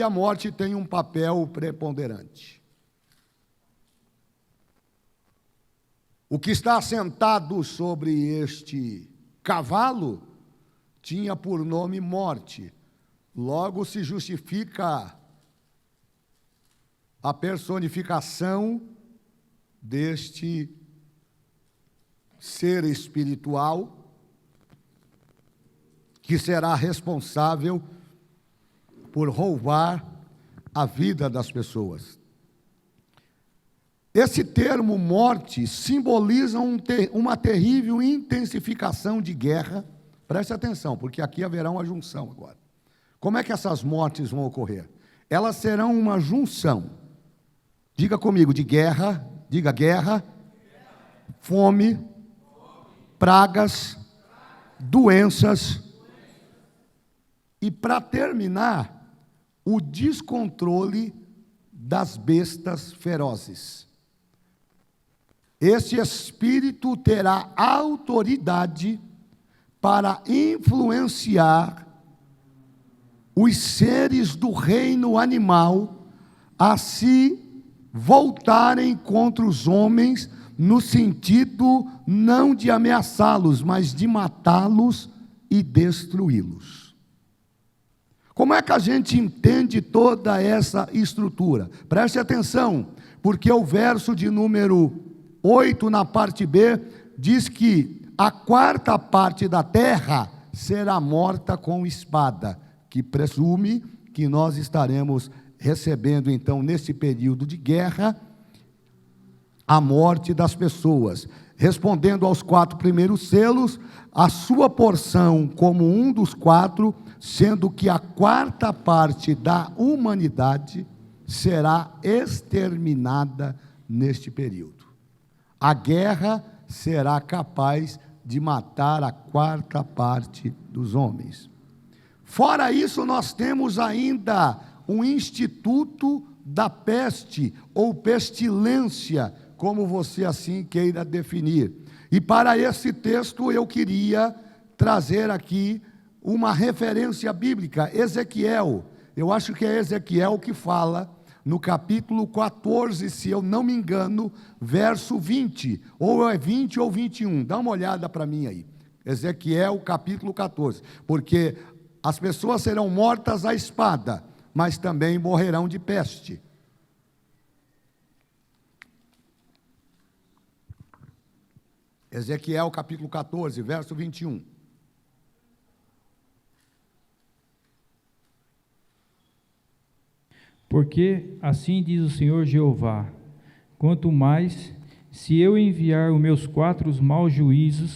a morte tem um papel preponderante. O que está sentado sobre este cavalo tinha por nome morte. Logo se justifica a personificação deste ser espiritual que será responsável por roubar a vida das pessoas. Esse termo morte simboliza uma terrível intensificação de guerra. Preste atenção, porque aqui haverá uma junção agora. Como é que essas mortes vão ocorrer? Elas serão uma junção, diga comigo, de guerra, diga guerra, fome, pragas, doenças, e para terminar, o descontrole das bestas ferozes. Este espírito terá autoridade para influenciar os seres do reino animal a se voltarem contra os homens, no sentido não de ameaçá-los, mas de matá-los e destruí-los. Como é que a gente entende toda essa estrutura? Preste atenção, porque o verso de número 8, na parte B, diz que a quarta parte da terra será morta com espada, que presume que nós estaremos recebendo, então, nesse período de guerra, a morte das pessoas. Respondendo aos 4 primeiros selos, a sua porção como um dos 4, sendo que a quarta parte da humanidade será exterminada neste período. A guerra será capaz de matar a quarta parte dos homens. Fora isso, nós temos ainda um instituto da peste, ou pestilência, como você assim queira definir. E para esse texto eu queria trazer aqui uma referência bíblica, Ezequiel. Eu acho que é Ezequiel que fala no capítulo 14, se eu não me engano, verso 20, ou é 20 ou 21, dá uma olhada para mim aí, Ezequiel capítulo 14, porque as pessoas serão mortas à espada, mas também morrerão de peste. Ezequiel capítulo 14, verso 21. Porque assim diz o Senhor Jeová: quanto mais, se eu enviar os meus 4 maus juízos,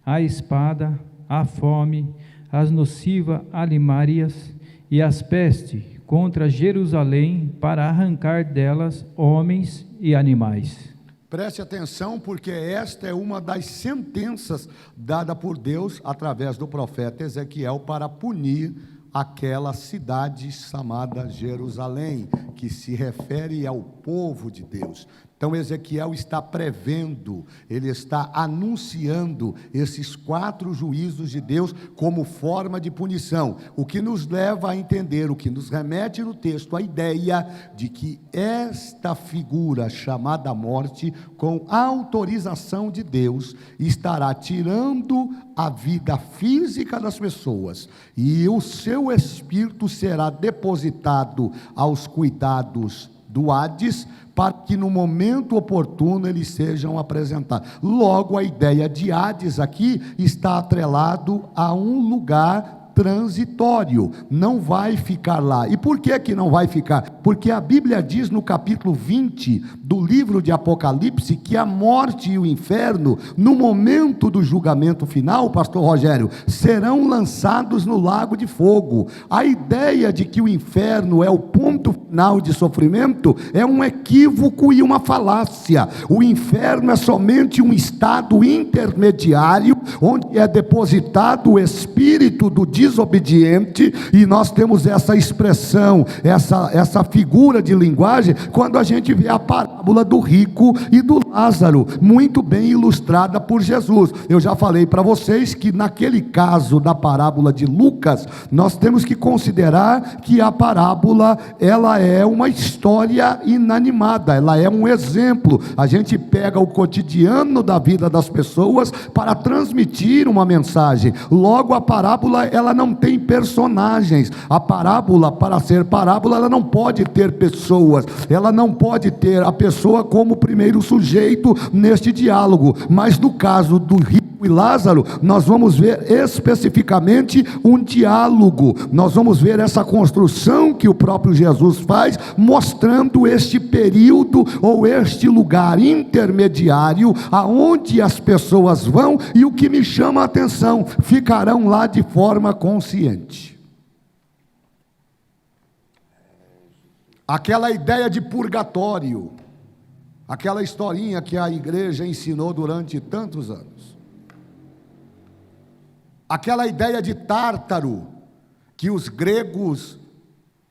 a espada, a fome, as nocivas alimárias e as pestes contra Jerusalém, para arrancar delas homens e animais. Preste atenção, porque esta é uma das sentenças dada por Deus através do profeta Ezequiel para punir aquela cidade chamada Jerusalém, que se refere ao povo de Deus. Então Ezequiel está prevendo, ele está anunciando esses 4 juízos de Deus como forma de punição, o que nos leva a entender, o que nos remete no texto, a ideia de que esta figura chamada morte, com autorização de Deus, estará tirando a vida física das pessoas, e o seu espírito será depositado aos cuidados do Hades, para que no momento oportuno eles sejam apresentados. Logo, a ideia de Hades aqui está atrelado a um lugar transitório, não vai ficar lá. E por que não vai ficar? Porque a Bíblia diz no capítulo 20 do livro de Apocalipse que a morte e o inferno, no momento do julgamento final, pastor Rogério, serão lançados no lago de fogo. A ideia de que o inferno é o ponto final de sofrimento é um equívoco e uma falácia. O inferno é somente um estado intermediário, onde é depositado o espírito do desobediente, e nós temos essa expressão, essa figura de linguagem, quando a gente vê a parábola do rico e do Lázaro, muito bem ilustrada por Jesus. Eu já falei para vocês que naquele caso da parábola de Lucas, nós temos que considerar que a parábola, ela é uma história inanimada, ela é um exemplo. A gente pega o cotidiano da vida das pessoas para transmitir uma mensagem. Logo, a parábola, ela não tem personagens. A parábola, para ser parábola, ela não pode ter pessoas, ela não pode ter a pessoa como primeiro sujeito neste diálogo. Mas no caso do rico e Lázaro, nós vamos ver especificamente um diálogo, nós vamos ver essa construção que o próprio Jesus faz, mostrando este período ou este lugar intermediário aonde as pessoas vão, e o que me chama a atenção, ficarão lá de forma consciente. Aquela ideia de purgatório, aquela historinha que a igreja ensinou durante tantos anos, aquela ideia de Tártaro, que os gregos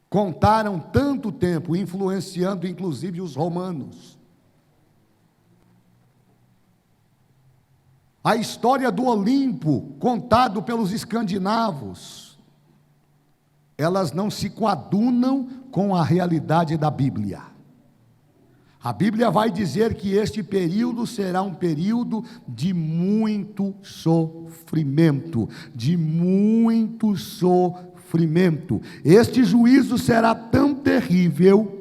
contaram tanto tempo, influenciando inclusive os romanos. A história do Olimpo, contado pelos escandinavos, elas não se coadunam com a realidade da Bíblia. A Bíblia vai dizer que este período será um período de muito sofrimento, de muito sofrimento. Este juízo será tão terrível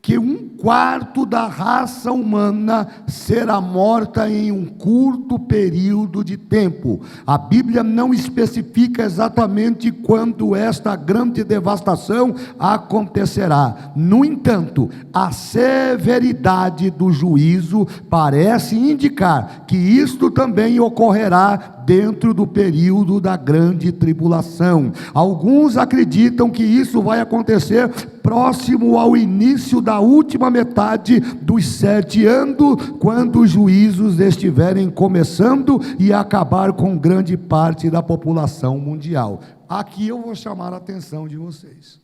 que 1/4 da raça humana será morta em um curto período de tempo. A Bíblia não especifica exatamente quando esta grande devastação acontecerá. No entanto, a severidade do juízo parece indicar que isto também ocorrerá dentro do período da grande tribulação. Alguns acreditam que isso vai acontecer próximo ao início da última metade dos 7 anos, quando os juízos estiverem começando e acabar com grande parte da população mundial. Aqui eu vou chamar a atenção de vocês.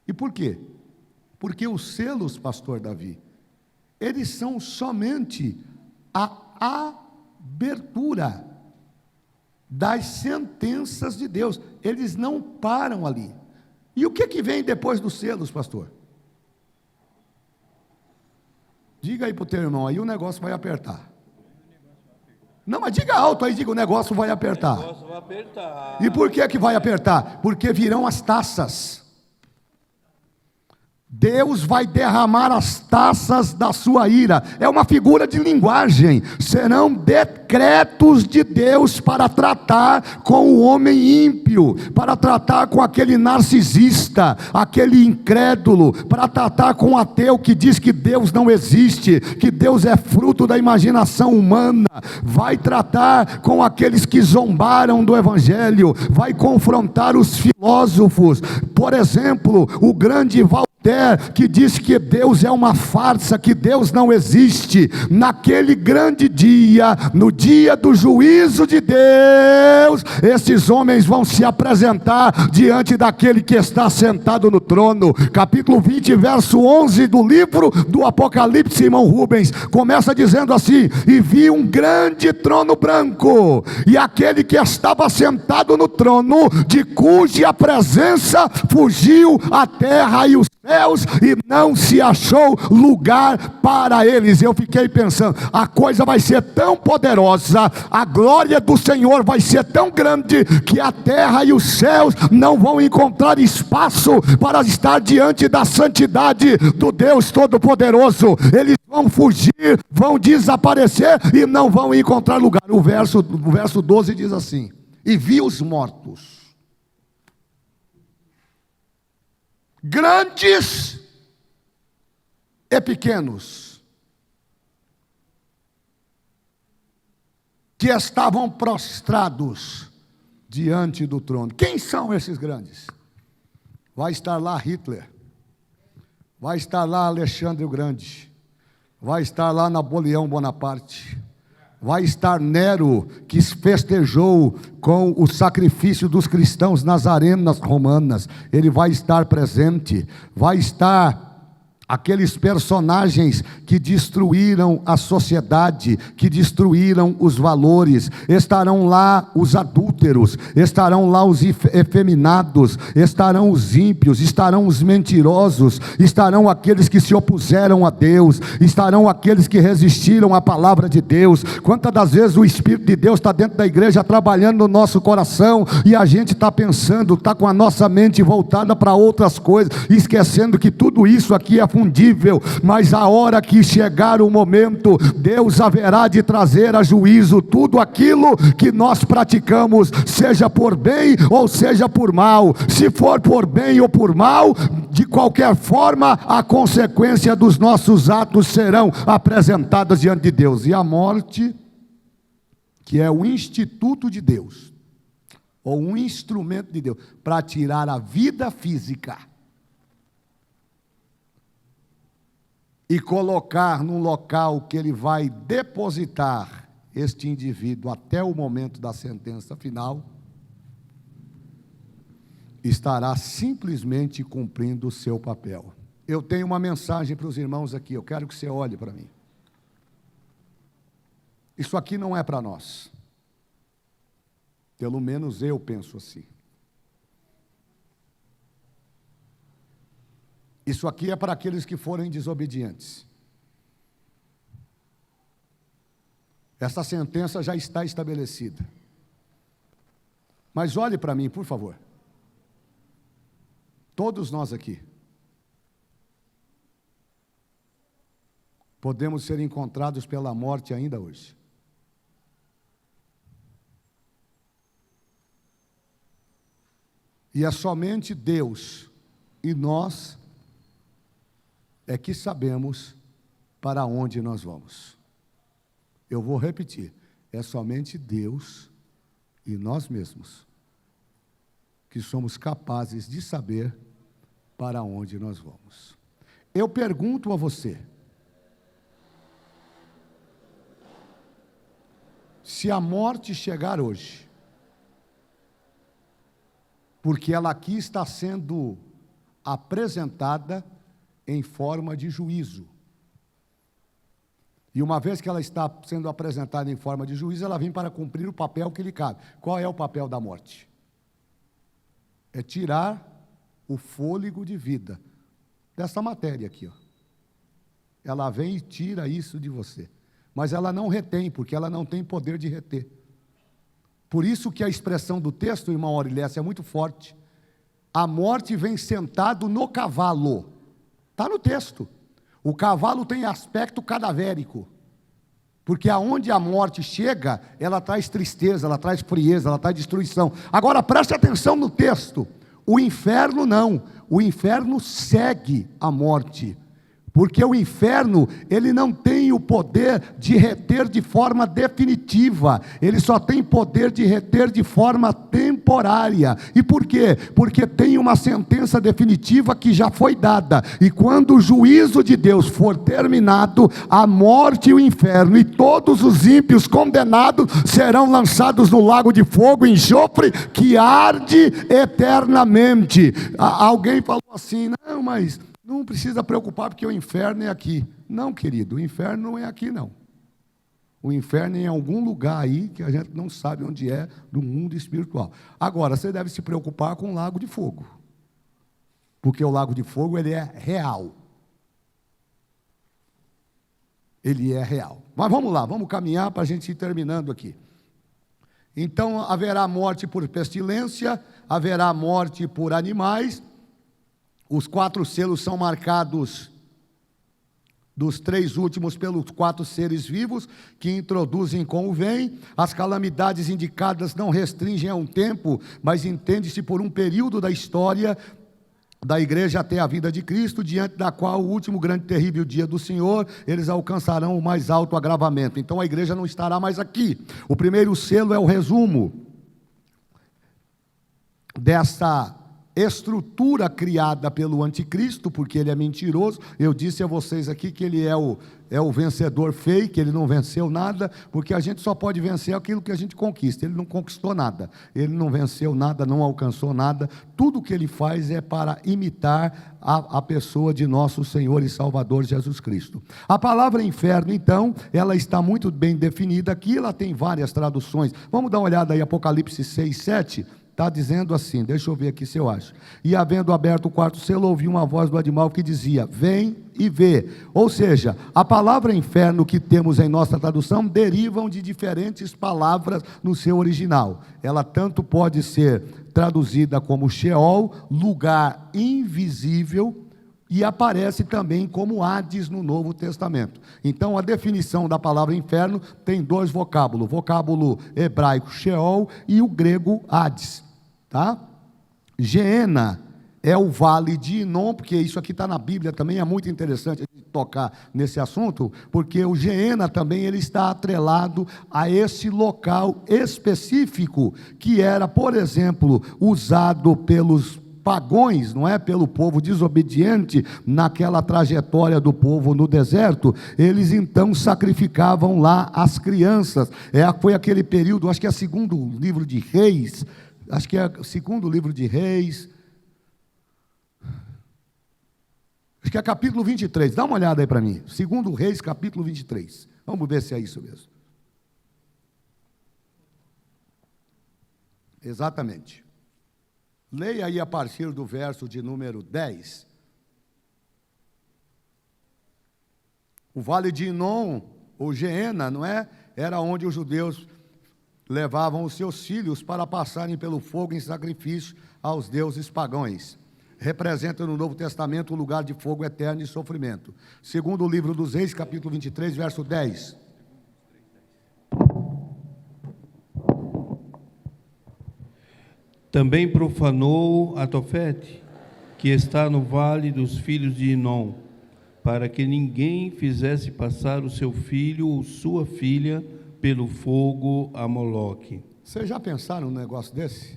E por quê? Porque os selos, pastor Davi, eles são somente a abertura das sentenças de Deus. Eles não param ali. E o que vem depois dos selos, pastor? Diga aí para o teu irmão, aí o negócio vai apertar. Não, mas diga alto aí, diga, o negócio vai apertar. O negócio vai apertar. E por que vai apertar? Porque virão as taças. Deus vai derramar as taças da sua ira. É uma figura de linguagem. Serão decretos de Deus para tratar com o homem ímpio, para tratar com aquele narcisista, aquele incrédulo, para tratar com o ateu que diz que Deus não existe, que Deus é fruto da imaginação humana. Vai tratar com aqueles que zombaram do evangelho, vai confrontar os filósofos. Por exemplo, o grande que diz que Deus é uma farsa, que Deus não existe. Naquele grande dia, no dia do juízo de Deus, esses homens vão se apresentar diante daquele que está sentado no trono. Capítulo 20, verso 11 do livro do Apocalipse, irmão Rubens, começa dizendo assim: e vi um grande trono branco, e aquele que estava sentado no trono, de cuja presença fugiu a terra e os céus, e não se achou lugar para eles. Eu fiquei pensando, a coisa vai ser tão poderosa, a glória do Senhor vai ser tão grande, que a terra e os céus não vão encontrar espaço para estar diante da santidade do Deus Todo-Poderoso. Eles vão fugir, vão desaparecer e não vão encontrar lugar. O verso 12 diz assim: e vi os mortos, grandes e pequenos, que estavam prostrados diante do trono. Quem são esses grandes? Vai estar lá Hitler, vai estar lá Alexandre o Grande, vai estar lá Napoleão Bonaparte, vai estar Nero, que festejou com o sacrifício dos cristãos nas arenas romanas. Ele vai estar presente. Vai estar aqueles personagens que destruíram a sociedade, que destruíram os valores. Estarão lá os adúlteros, estarão lá os efeminados, estarão os ímpios, estarão os mentirosos, estarão aqueles que se opuseram a Deus, estarão aqueles que resistiram à palavra de Deus. Quantas das vezes o Espírito de Deus está dentro da igreja trabalhando no nosso coração, e a gente está pensando, está com a nossa mente voltada para outras coisas, esquecendo que tudo isso aqui é fundível, mas a hora que chegar o momento, Deus haverá de trazer a juízo tudo aquilo que nós praticamos, seja por bem ou seja por mal. Se for por bem ou por mal, de qualquer forma, a consequência dos nossos atos serão apresentadas diante de Deus. E a morte, que é o instituto de Deus, ou um instrumento de Deus, para tirar a vida física e colocar num local que ele vai depositar este indivíduo até o momento da sentença final, estará simplesmente cumprindo o seu papel. Eu tenho uma mensagem para os irmãos aqui, eu quero que você olhe para mim. Isso aqui não é para nós. Pelo menos eu penso assim. Isso aqui é para aqueles que forem desobedientes. Essa sentença já está estabelecida. Mas olhe para mim, por favor. Todos nós aqui podemos ser encontrados pela morte ainda hoje. E é somente Deus e nós é que sabemos para onde nós vamos. Eu vou repetir, é somente Deus e nós mesmos que somos capazes de saber para onde nós vamos. Eu pergunto a você, se a morte chegar hoje, porque ela aqui está sendo apresentada em forma de juízo. E uma vez que ela está sendo apresentada em forma de juízo, ela vem para cumprir o papel que lhe cabe. Qual é o papel da morte? É tirar o fôlego de vida dessa matéria aqui, ó. Ela vem e tira isso de você. Mas ela não retém, porque ela não tem poder de reter. Por isso que a expressão do texto, irmão Aureliano, é muito forte. A morte vem sentado no cavalo. Está no texto. O cavalo tem aspecto cadavérico. Porque aonde a morte chega, ela traz tristeza, ela traz frieza, ela traz destruição. Agora preste atenção no texto. O inferno não. O inferno segue a morte. Porque o inferno, ele não tem o poder de reter de forma definitiva, ele só tem poder de reter de forma temporária. E por quê? Porque tem uma sentença definitiva que já foi dada, e quando o juízo de Deus for terminado, a morte e o inferno e todos os ímpios condenados serão lançados no lago de fogo e enxofre que arde eternamente. Alguém falou assim, não, mas não precisa preocupar porque o inferno é aqui. Não, querido, o inferno não é aqui não. O inferno é em algum lugar aí que a gente não sabe onde é, no mundo espiritual. Agora, você deve se preocupar com o lago de fogo. Porque o lago de fogo, ele é real. Ele é real. Mas vamos lá, vamos caminhar para a gente ir terminando aqui. Então, haverá morte por pestilência, haverá morte por animais. Os 4 selos são marcados, dos 3 últimos, pelos 4 seres vivos, que introduzem com o vem. As calamidades indicadas não restringem a um tempo, mas entende-se por um período da história da igreja até a vinda de Cristo, diante da qual o último grande e terrível dia do Senhor, eles alcançarão o mais alto agravamento. Então a igreja não estará mais aqui. O primeiro selo é o resumo dessa estrutura criada pelo anticristo, porque ele é mentiroso. Eu disse a vocês aqui que ele é o vencedor fake, ele não venceu nada, porque a gente só pode vencer aquilo que a gente conquista. Ele não conquistou nada, ele não venceu nada, não alcançou nada. Tudo que ele faz é para imitar a pessoa de nosso Senhor e Salvador Jesus Cristo. A palavra inferno, então, ela está muito bem definida aqui, ela tem várias traduções. Vamos dar uma olhada aí, Apocalipse 6, 7, está dizendo assim, deixa eu ver aqui se eu acho. E havendo aberto o 4 selo, ouvi uma voz do animal que dizia, vem e vê. Ou seja, a palavra inferno que temos em nossa tradução derivam de diferentes palavras no seu original. Ela tanto pode ser traduzida como Sheol, lugar invisível, e aparece também como Hades no Novo Testamento. Então a definição da palavra inferno tem 2 vocábulos, o vocábulo hebraico Sheol e o grego Hades, tá? Geena é o vale de Inom, porque isso aqui está na Bíblia também, é muito interessante a gente tocar nesse assunto, porque o Geena também ele está atrelado a esse local específico, que era, por exemplo, usado pelos pagões, não é? Pelo povo desobediente, naquela trajetória do povo no deserto. Eles então sacrificavam lá as crianças. Foi aquele período, acho que é o segundo livro de Reis, acho que é capítulo 23, dá uma olhada aí para mim, 2 Reis, capítulo 23, vamos ver se é isso mesmo. Exatamente. Leia aí a partir do verso de número 10. O vale de Inom, ou Geena, não é? Era onde os judeus levavam os seus filhos para passarem pelo fogo em sacrifício aos deuses pagãos. Representa no Novo Testamento um lugar de fogo eterno e sofrimento. Segundo o livro dos Reis, capítulo 23, verso 10. Também profanou a Tofete, que está no vale dos filhos de Inom, para que ninguém fizesse passar o seu filho ou sua filha pelo fogo a Moloque. Vocês já pensaram num negócio desse?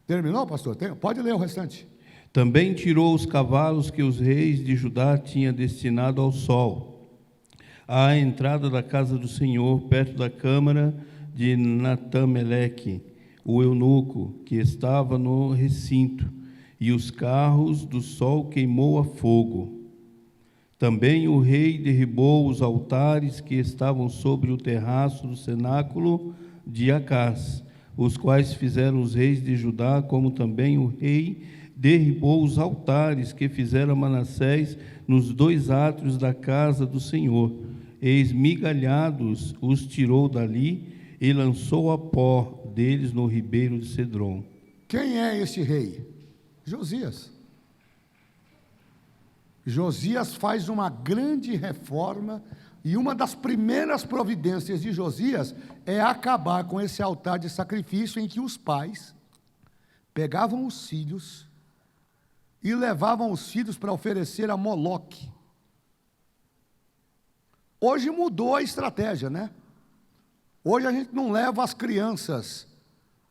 Terminou, pastor? Pode ler o restante. Também tirou os cavalos que os reis de Judá tinham destinado ao sol, à entrada da casa do Senhor, perto da câmara de Natameleque, o eunuco, que estava no recinto, e os carros do sol queimou a fogo. Também o rei derribou os altares que estavam sobre o terraço do cenáculo de Acás, os quais fizeram os reis de Judá, como também o rei derribou os altares que fizeram Manassés nos 2 átrios da casa do Senhor. E esmigalhados os tirou dali e lançou a pó deles no ribeiro de Cedron. Quem é este rei? Josias. Josias faz uma grande reforma, e uma das primeiras providências de Josias é acabar com esse altar de sacrifício em que os pais pegavam os filhos e levavam os filhos para oferecer a Moloque. Hoje mudou a estratégia, né? Hoje a gente não leva as crianças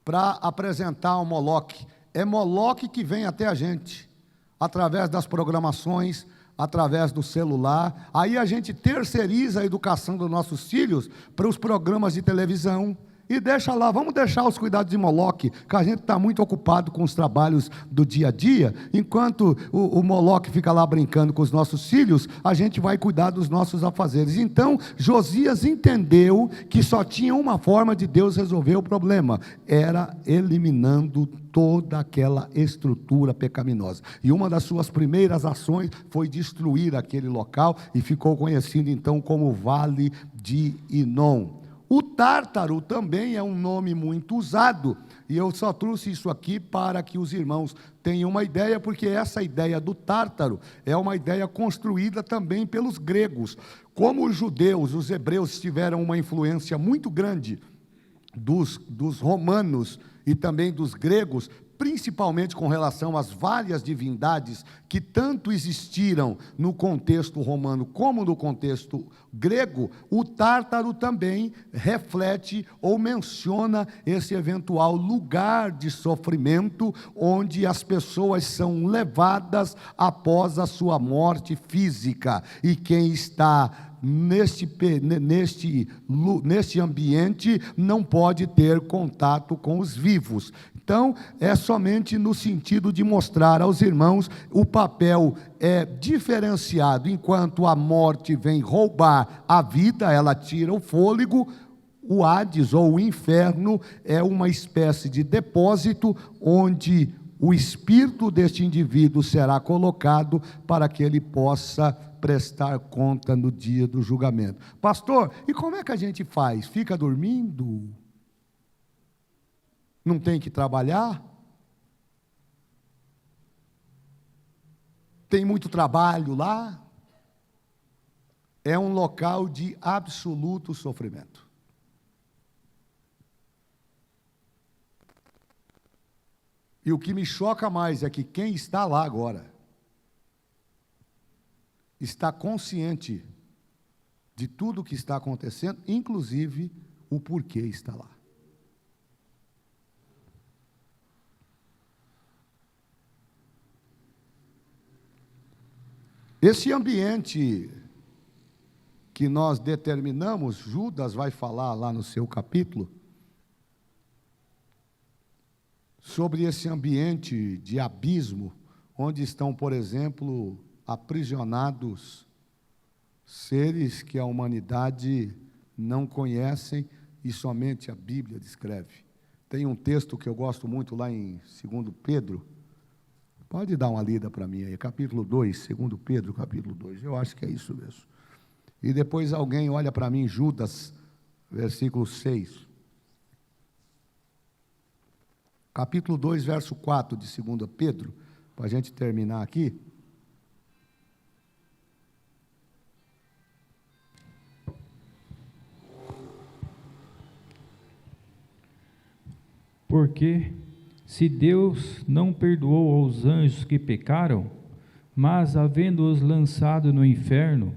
para apresentar o Moloque. É Moloque que vem até a gente, através das programações, através do celular. Aí a gente terceiriza a educação dos nossos filhos para os programas de televisão e deixa lá, vamos deixar os cuidados de Moloque, que a gente está muito ocupado com os trabalhos do dia a dia, enquanto o Moloque fica lá brincando com os nossos filhos, a gente vai cuidar dos nossos afazeres. Então, Josias entendeu que só tinha uma forma de Deus resolver o problema, era eliminando toda aquela estrutura pecaminosa. E uma das suas primeiras ações foi destruir aquele local, e ficou conhecido então como Vale de Inom. O Tártaro também é um nome muito usado, e eu só trouxe isso aqui para que os irmãos tenham uma ideia, porque essa ideia do Tártaro é uma ideia construída também pelos gregos. Como os judeus, os hebreus tiveram uma influência muito grande dos romanos e também dos gregos, principalmente com relação às várias divindades que tanto existiram no contexto romano como no contexto grego, o Tártaro também reflete ou menciona esse eventual lugar de sofrimento onde as pessoas são levadas após a sua morte física, e quem está neste ambiente não pode ter contato com os vivos. Então, é somente no sentido de mostrar aos irmãos o papel diferenciado. Enquanto a morte vem roubar a vida, ela tira o fôlego, o Hades ou o inferno é uma espécie de depósito onde o espírito deste indivíduo será colocado para que ele possa prestar conta no dia do julgamento. Pastor, e como é que a gente faz? Fica dormindo? Não tem que trabalhar? Tem muito trabalho lá? É um local de absoluto sofrimento. E o que me choca mais é que quem está lá agora está consciente de tudo o que está acontecendo, inclusive o porquê está lá. Esse ambiente que nós determinamos, Judas vai falar lá no seu capítulo, sobre esse ambiente de abismo, onde estão, por exemplo, aprisionados seres que a humanidade não conhecem e somente a Bíblia descreve. Tem um texto que eu gosto muito lá em 2 Pedro, pode dar uma lida para mim aí, capítulo 2, 2 Pedro, capítulo 2, eu acho que é isso mesmo. E depois alguém olha para mim, Judas, versículo 6. Capítulo 2, verso 4 de 2 Pedro, para a gente terminar aqui. Porque se Deus não perdoou aos anjos que pecaram, mas, havendo-os lançado no inferno,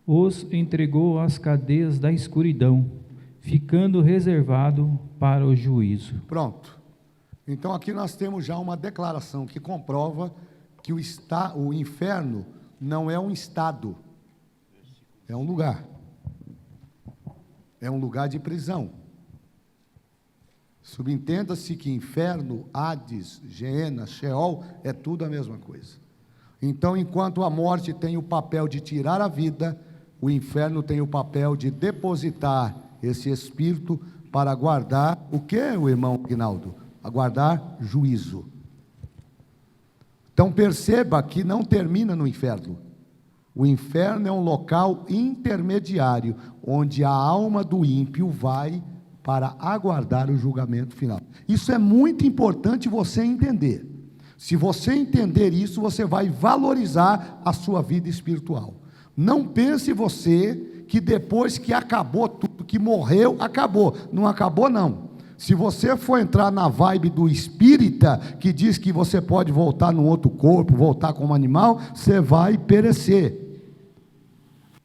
os entregou às cadeias da escuridão, ficando reservado para o juízo. Pronto. Então aqui nós temos já uma declaração que comprova que o inferno não é um estado, é um lugar. É um lugar de prisão. Subentenda-se que inferno, Hades, Geena, Sheol, é tudo a mesma coisa. Então, enquanto a morte tem o papel de tirar a vida, o inferno tem o papel de depositar esse espírito para guardar o que, o irmão Rinaldo? Aguardar juízo. Então perceba que não termina no inferno, O inferno é um local intermediário, onde a alma do ímpio vai para aguardar o julgamento final. Isso é muito importante você entender. Se você entender isso, você vai valorizar a sua vida espiritual. Não pense você que depois que acabou tudo, que morreu, acabou. Não acabou, não. Se você for entrar na vibe do espírita, que diz que você pode voltar num outro corpo, voltar como animal, você vai perecer.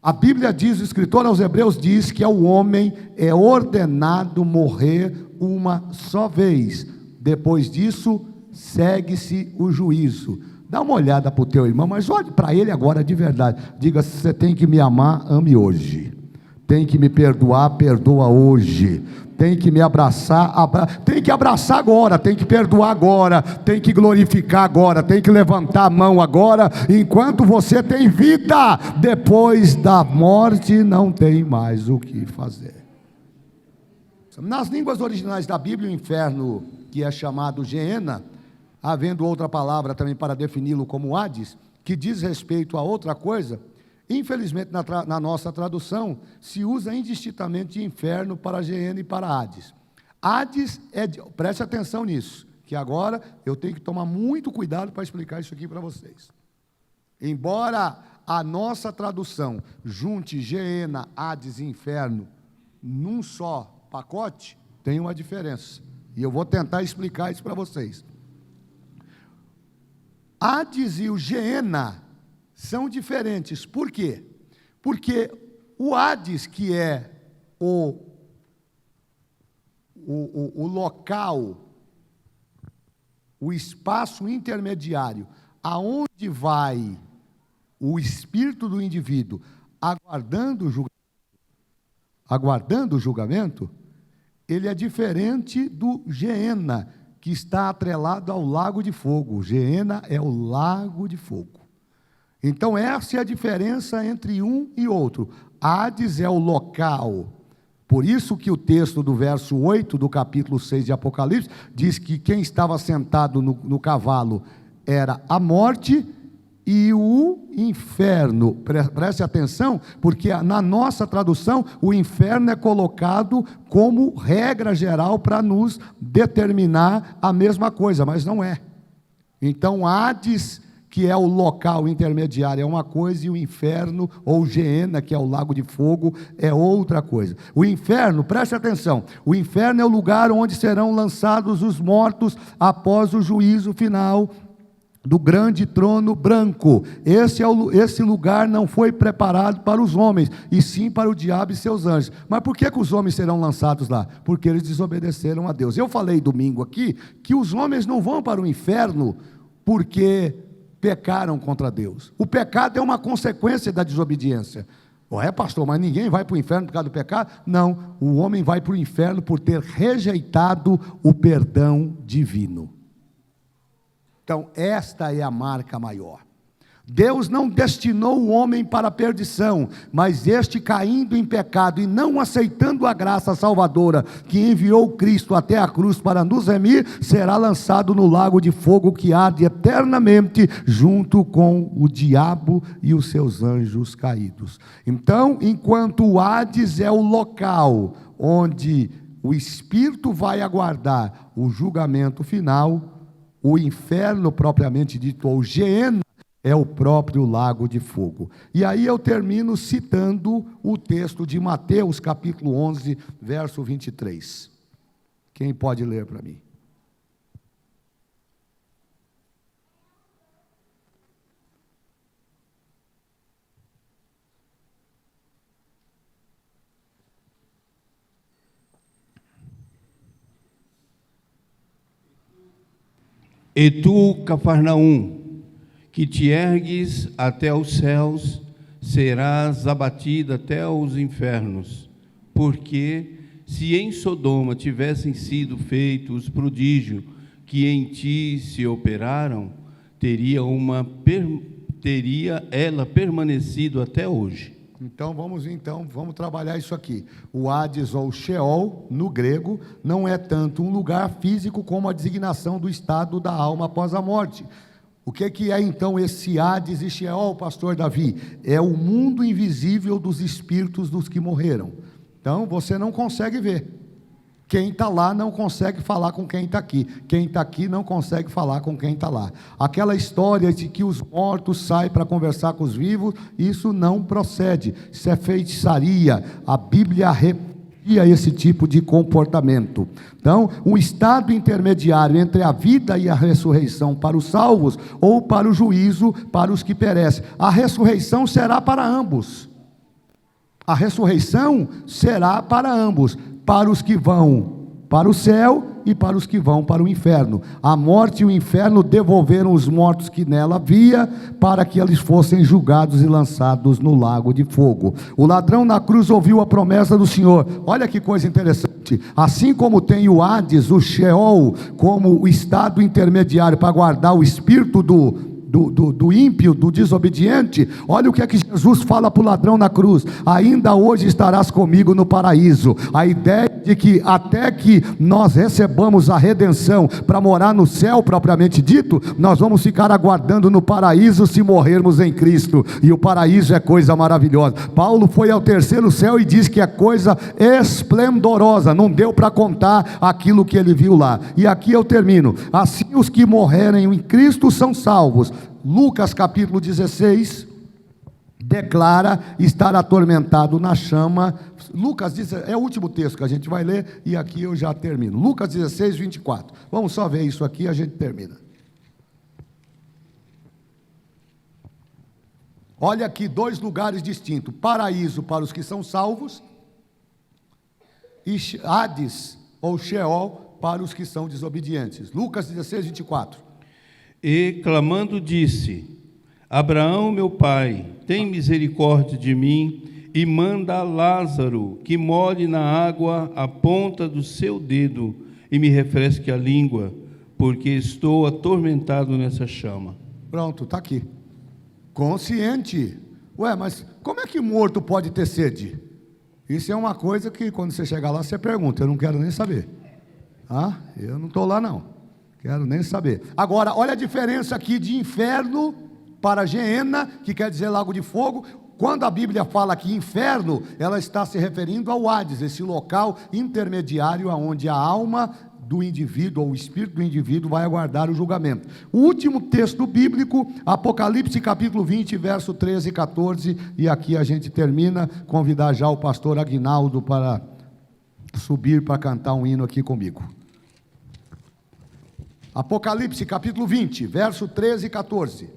A Bíblia diz, o escritor aos Hebreus diz que ao homem é ordenado morrer uma só vez. Depois disso, segue-se o juízo. Dá uma olhada para o teu irmão, mas olhe para ele agora de verdade. Diga: se você tem que me amar, ame hoje. Tem que me perdoar, perdoa hoje. Tem que me abraçar, tem que abraçar agora, tem que perdoar agora, tem que glorificar agora, tem que levantar a mão agora, enquanto você tem vida. Depois da morte não tem mais o que fazer. Nas línguas originais da Bíblia, o inferno, que é chamado Geena, havendo outra palavra também para defini-lo como Hades, que diz respeito a outra coisa, infelizmente na nossa tradução se usa indistintamente de inferno para Geena e para Hades. Hades preste atenção nisso, que agora eu tenho que tomar muito cuidado para explicar isso aqui para vocês. Embora a nossa tradução junte Geena, Hades e inferno num só pacote, tem uma diferença, e eu vou tentar explicar isso para vocês. Hades e o Geena são diferentes. Por quê? Porque o Hades, que é o local, o espaço intermediário, aonde vai o espírito do indivíduo aguardando o julgamento, ele é diferente do Geena, que está atrelado ao lago de fogo. Geena é o lago de fogo. Então essa é a diferença entre um e outro. Hades é o local. Por isso que o texto do verso 8 do capítulo 6 de Apocalipse diz que quem estava sentado no cavalo era a morte e o inferno. Preste atenção, porque na nossa tradução o inferno é colocado como regra geral para nos determinar a mesma coisa, mas não é. Então Hades, que é o local intermediário, é uma coisa, e o inferno, ou Geena, que é o lago de fogo, é outra coisa. O inferno, preste atenção, o inferno é o lugar onde serão lançados os mortos após o juízo final do grande trono branco. Esse lugar não foi preparado para os homens, e sim para o diabo e seus anjos. Mas por que os homens serão lançados lá? Porque eles desobedeceram a Deus. Eu falei domingo aqui que os homens não vão para o inferno porque pecaram contra Deus. O pecado é uma consequência da desobediência. Pastor, mas ninguém vai para o inferno por causa do pecado? Não, o homem vai para o inferno por ter rejeitado o perdão divino. Então, esta é a marca maior. Deus não destinou o homem para a perdição, mas este, caindo em pecado e não aceitando a graça salvadora que enviou Cristo até a cruz para nos remir, será lançado no lago de fogo que arde eternamente, junto com o diabo e os seus anjos caídos. Então, enquanto o Hades é o local onde o espírito vai aguardar o julgamento final, o inferno propriamente dito, ou Geena, é o próprio lago de fogo. E aí eu termino citando o texto de Mateus, capítulo 11, verso 23. Quem pode ler para mim? E tu, Cafarnaum, que te ergues até os céus, serás abatida até os infernos. Porque se em Sodoma tivessem sido feitos os prodígios que em ti se operaram, teria ela permanecido até hoje. Então vamos trabalhar isso aqui. O Hades, ou Sheol, no grego, não é tanto um lugar físico como a designação do estado da alma após a morte. O que é então esse Hades e Sheol, pastor Davi? É o mundo invisível dos espíritos dos que morreram. Então você não consegue ver. Quem está lá não consegue falar com quem está aqui. Quem está aqui não consegue falar com quem está lá. Aquela história de que os mortos saem para conversar com os vivos, isso não procede. Isso é feitiçaria. A Bíblia repudia esse tipo de comportamento. Então, um estado intermediário entre a vida e a ressurreição para os salvos, ou para o juízo para os que perecem. A ressurreição será para ambos. A ressurreição será para ambos. Para os que vão para o céu e para os que vão para o inferno. A morte e o inferno devolveram os mortos que nela havia, para que eles fossem julgados e lançados no lago de fogo. O ladrão na cruz ouviu a promessa do Senhor. Olha que coisa interessante. Assim como tem o Hades, o Sheol, como o estado intermediário para guardar o espírito do ímpio, do desobediente, olha o que é que Jesus fala para o ladrão na cruz: ainda hoje estarás comigo no paraíso. A ideia de que até que nós recebamos a redenção para morar no céu propriamente dito, nós vamos ficar aguardando no paraíso se morrermos em Cristo, e o paraíso é coisa maravilhosa. Paulo foi ao terceiro céu e diz que é coisa esplendorosa, não deu para contar aquilo que ele viu lá. E aqui eu termino: assim os que morrerem em Cristo são salvos. Lucas capítulo 16 declara estar atormentado na chama. Lucas diz, é o último texto que a gente vai ler, e aqui eu já termino. Lucas 16, 24. Vamos só ver isso aqui e a gente termina. Olha aqui, dois lugares distintos: paraíso para os que são salvos, e Hades ou Sheol para os que são desobedientes. Lucas 16, 24. E clamando disse: Abraão, meu pai, tem misericórdia de mim e manda a Lázaro que molhe na água a ponta do seu dedo e me refresque a língua, porque estou atormentado nessa chama. Pronto, está aqui. Consciente. Ué, mas como é que morto pode ter sede? Isso é uma coisa que quando você chegar lá você pergunta. Eu não quero nem saber. Eu não estou lá não. Quero nem saber. Agora, olha a diferença aqui de inferno para Geena, que quer dizer lago de fogo. Quando a Bíblia fala aqui inferno, ela está se referindo ao Hades, esse local intermediário onde a alma do indivíduo, ou o espírito do indivíduo, vai aguardar o julgamento. O último texto bíblico, Apocalipse capítulo 20, verso 13 e 14, e aqui a gente termina. Convidar já o pastor Aguinaldo para subir para cantar um hino aqui comigo. Apocalipse capítulo 20, verso 13 e 14.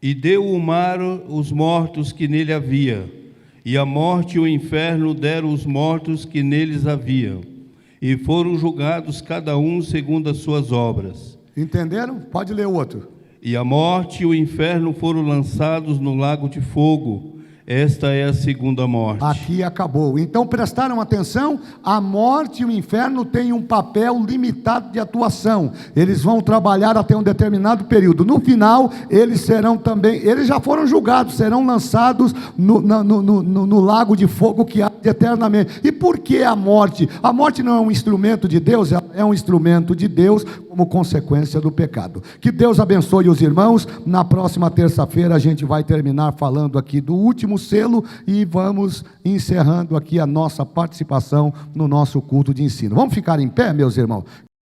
E deu o mar os mortos que nele havia, e a morte e o inferno deram os mortos que neles havia, e foram julgados cada um segundo as suas obras. Entenderam? Pode ler o outro. E a morte e o inferno foram lançados no lago de fogo. Esta é a segunda morte. Aqui acabou. Então prestaram atenção? A morte e o inferno têm um papel limitado de atuação. Eles vão trabalhar até um determinado período. No final, eles serão também, eles já foram julgados, serão lançados no lago de fogo que arde eternamente. E por que a morte? A morte não é um instrumento de Deus, é um instrumento de Deus como consequência do pecado. Que Deus abençoe os irmãos. Na próxima terça-feira a gente vai terminar falando aqui do último selo e vamos encerrando aqui a nossa participação no nosso culto de ensino. Vamos ficar em pé, meus irmãos?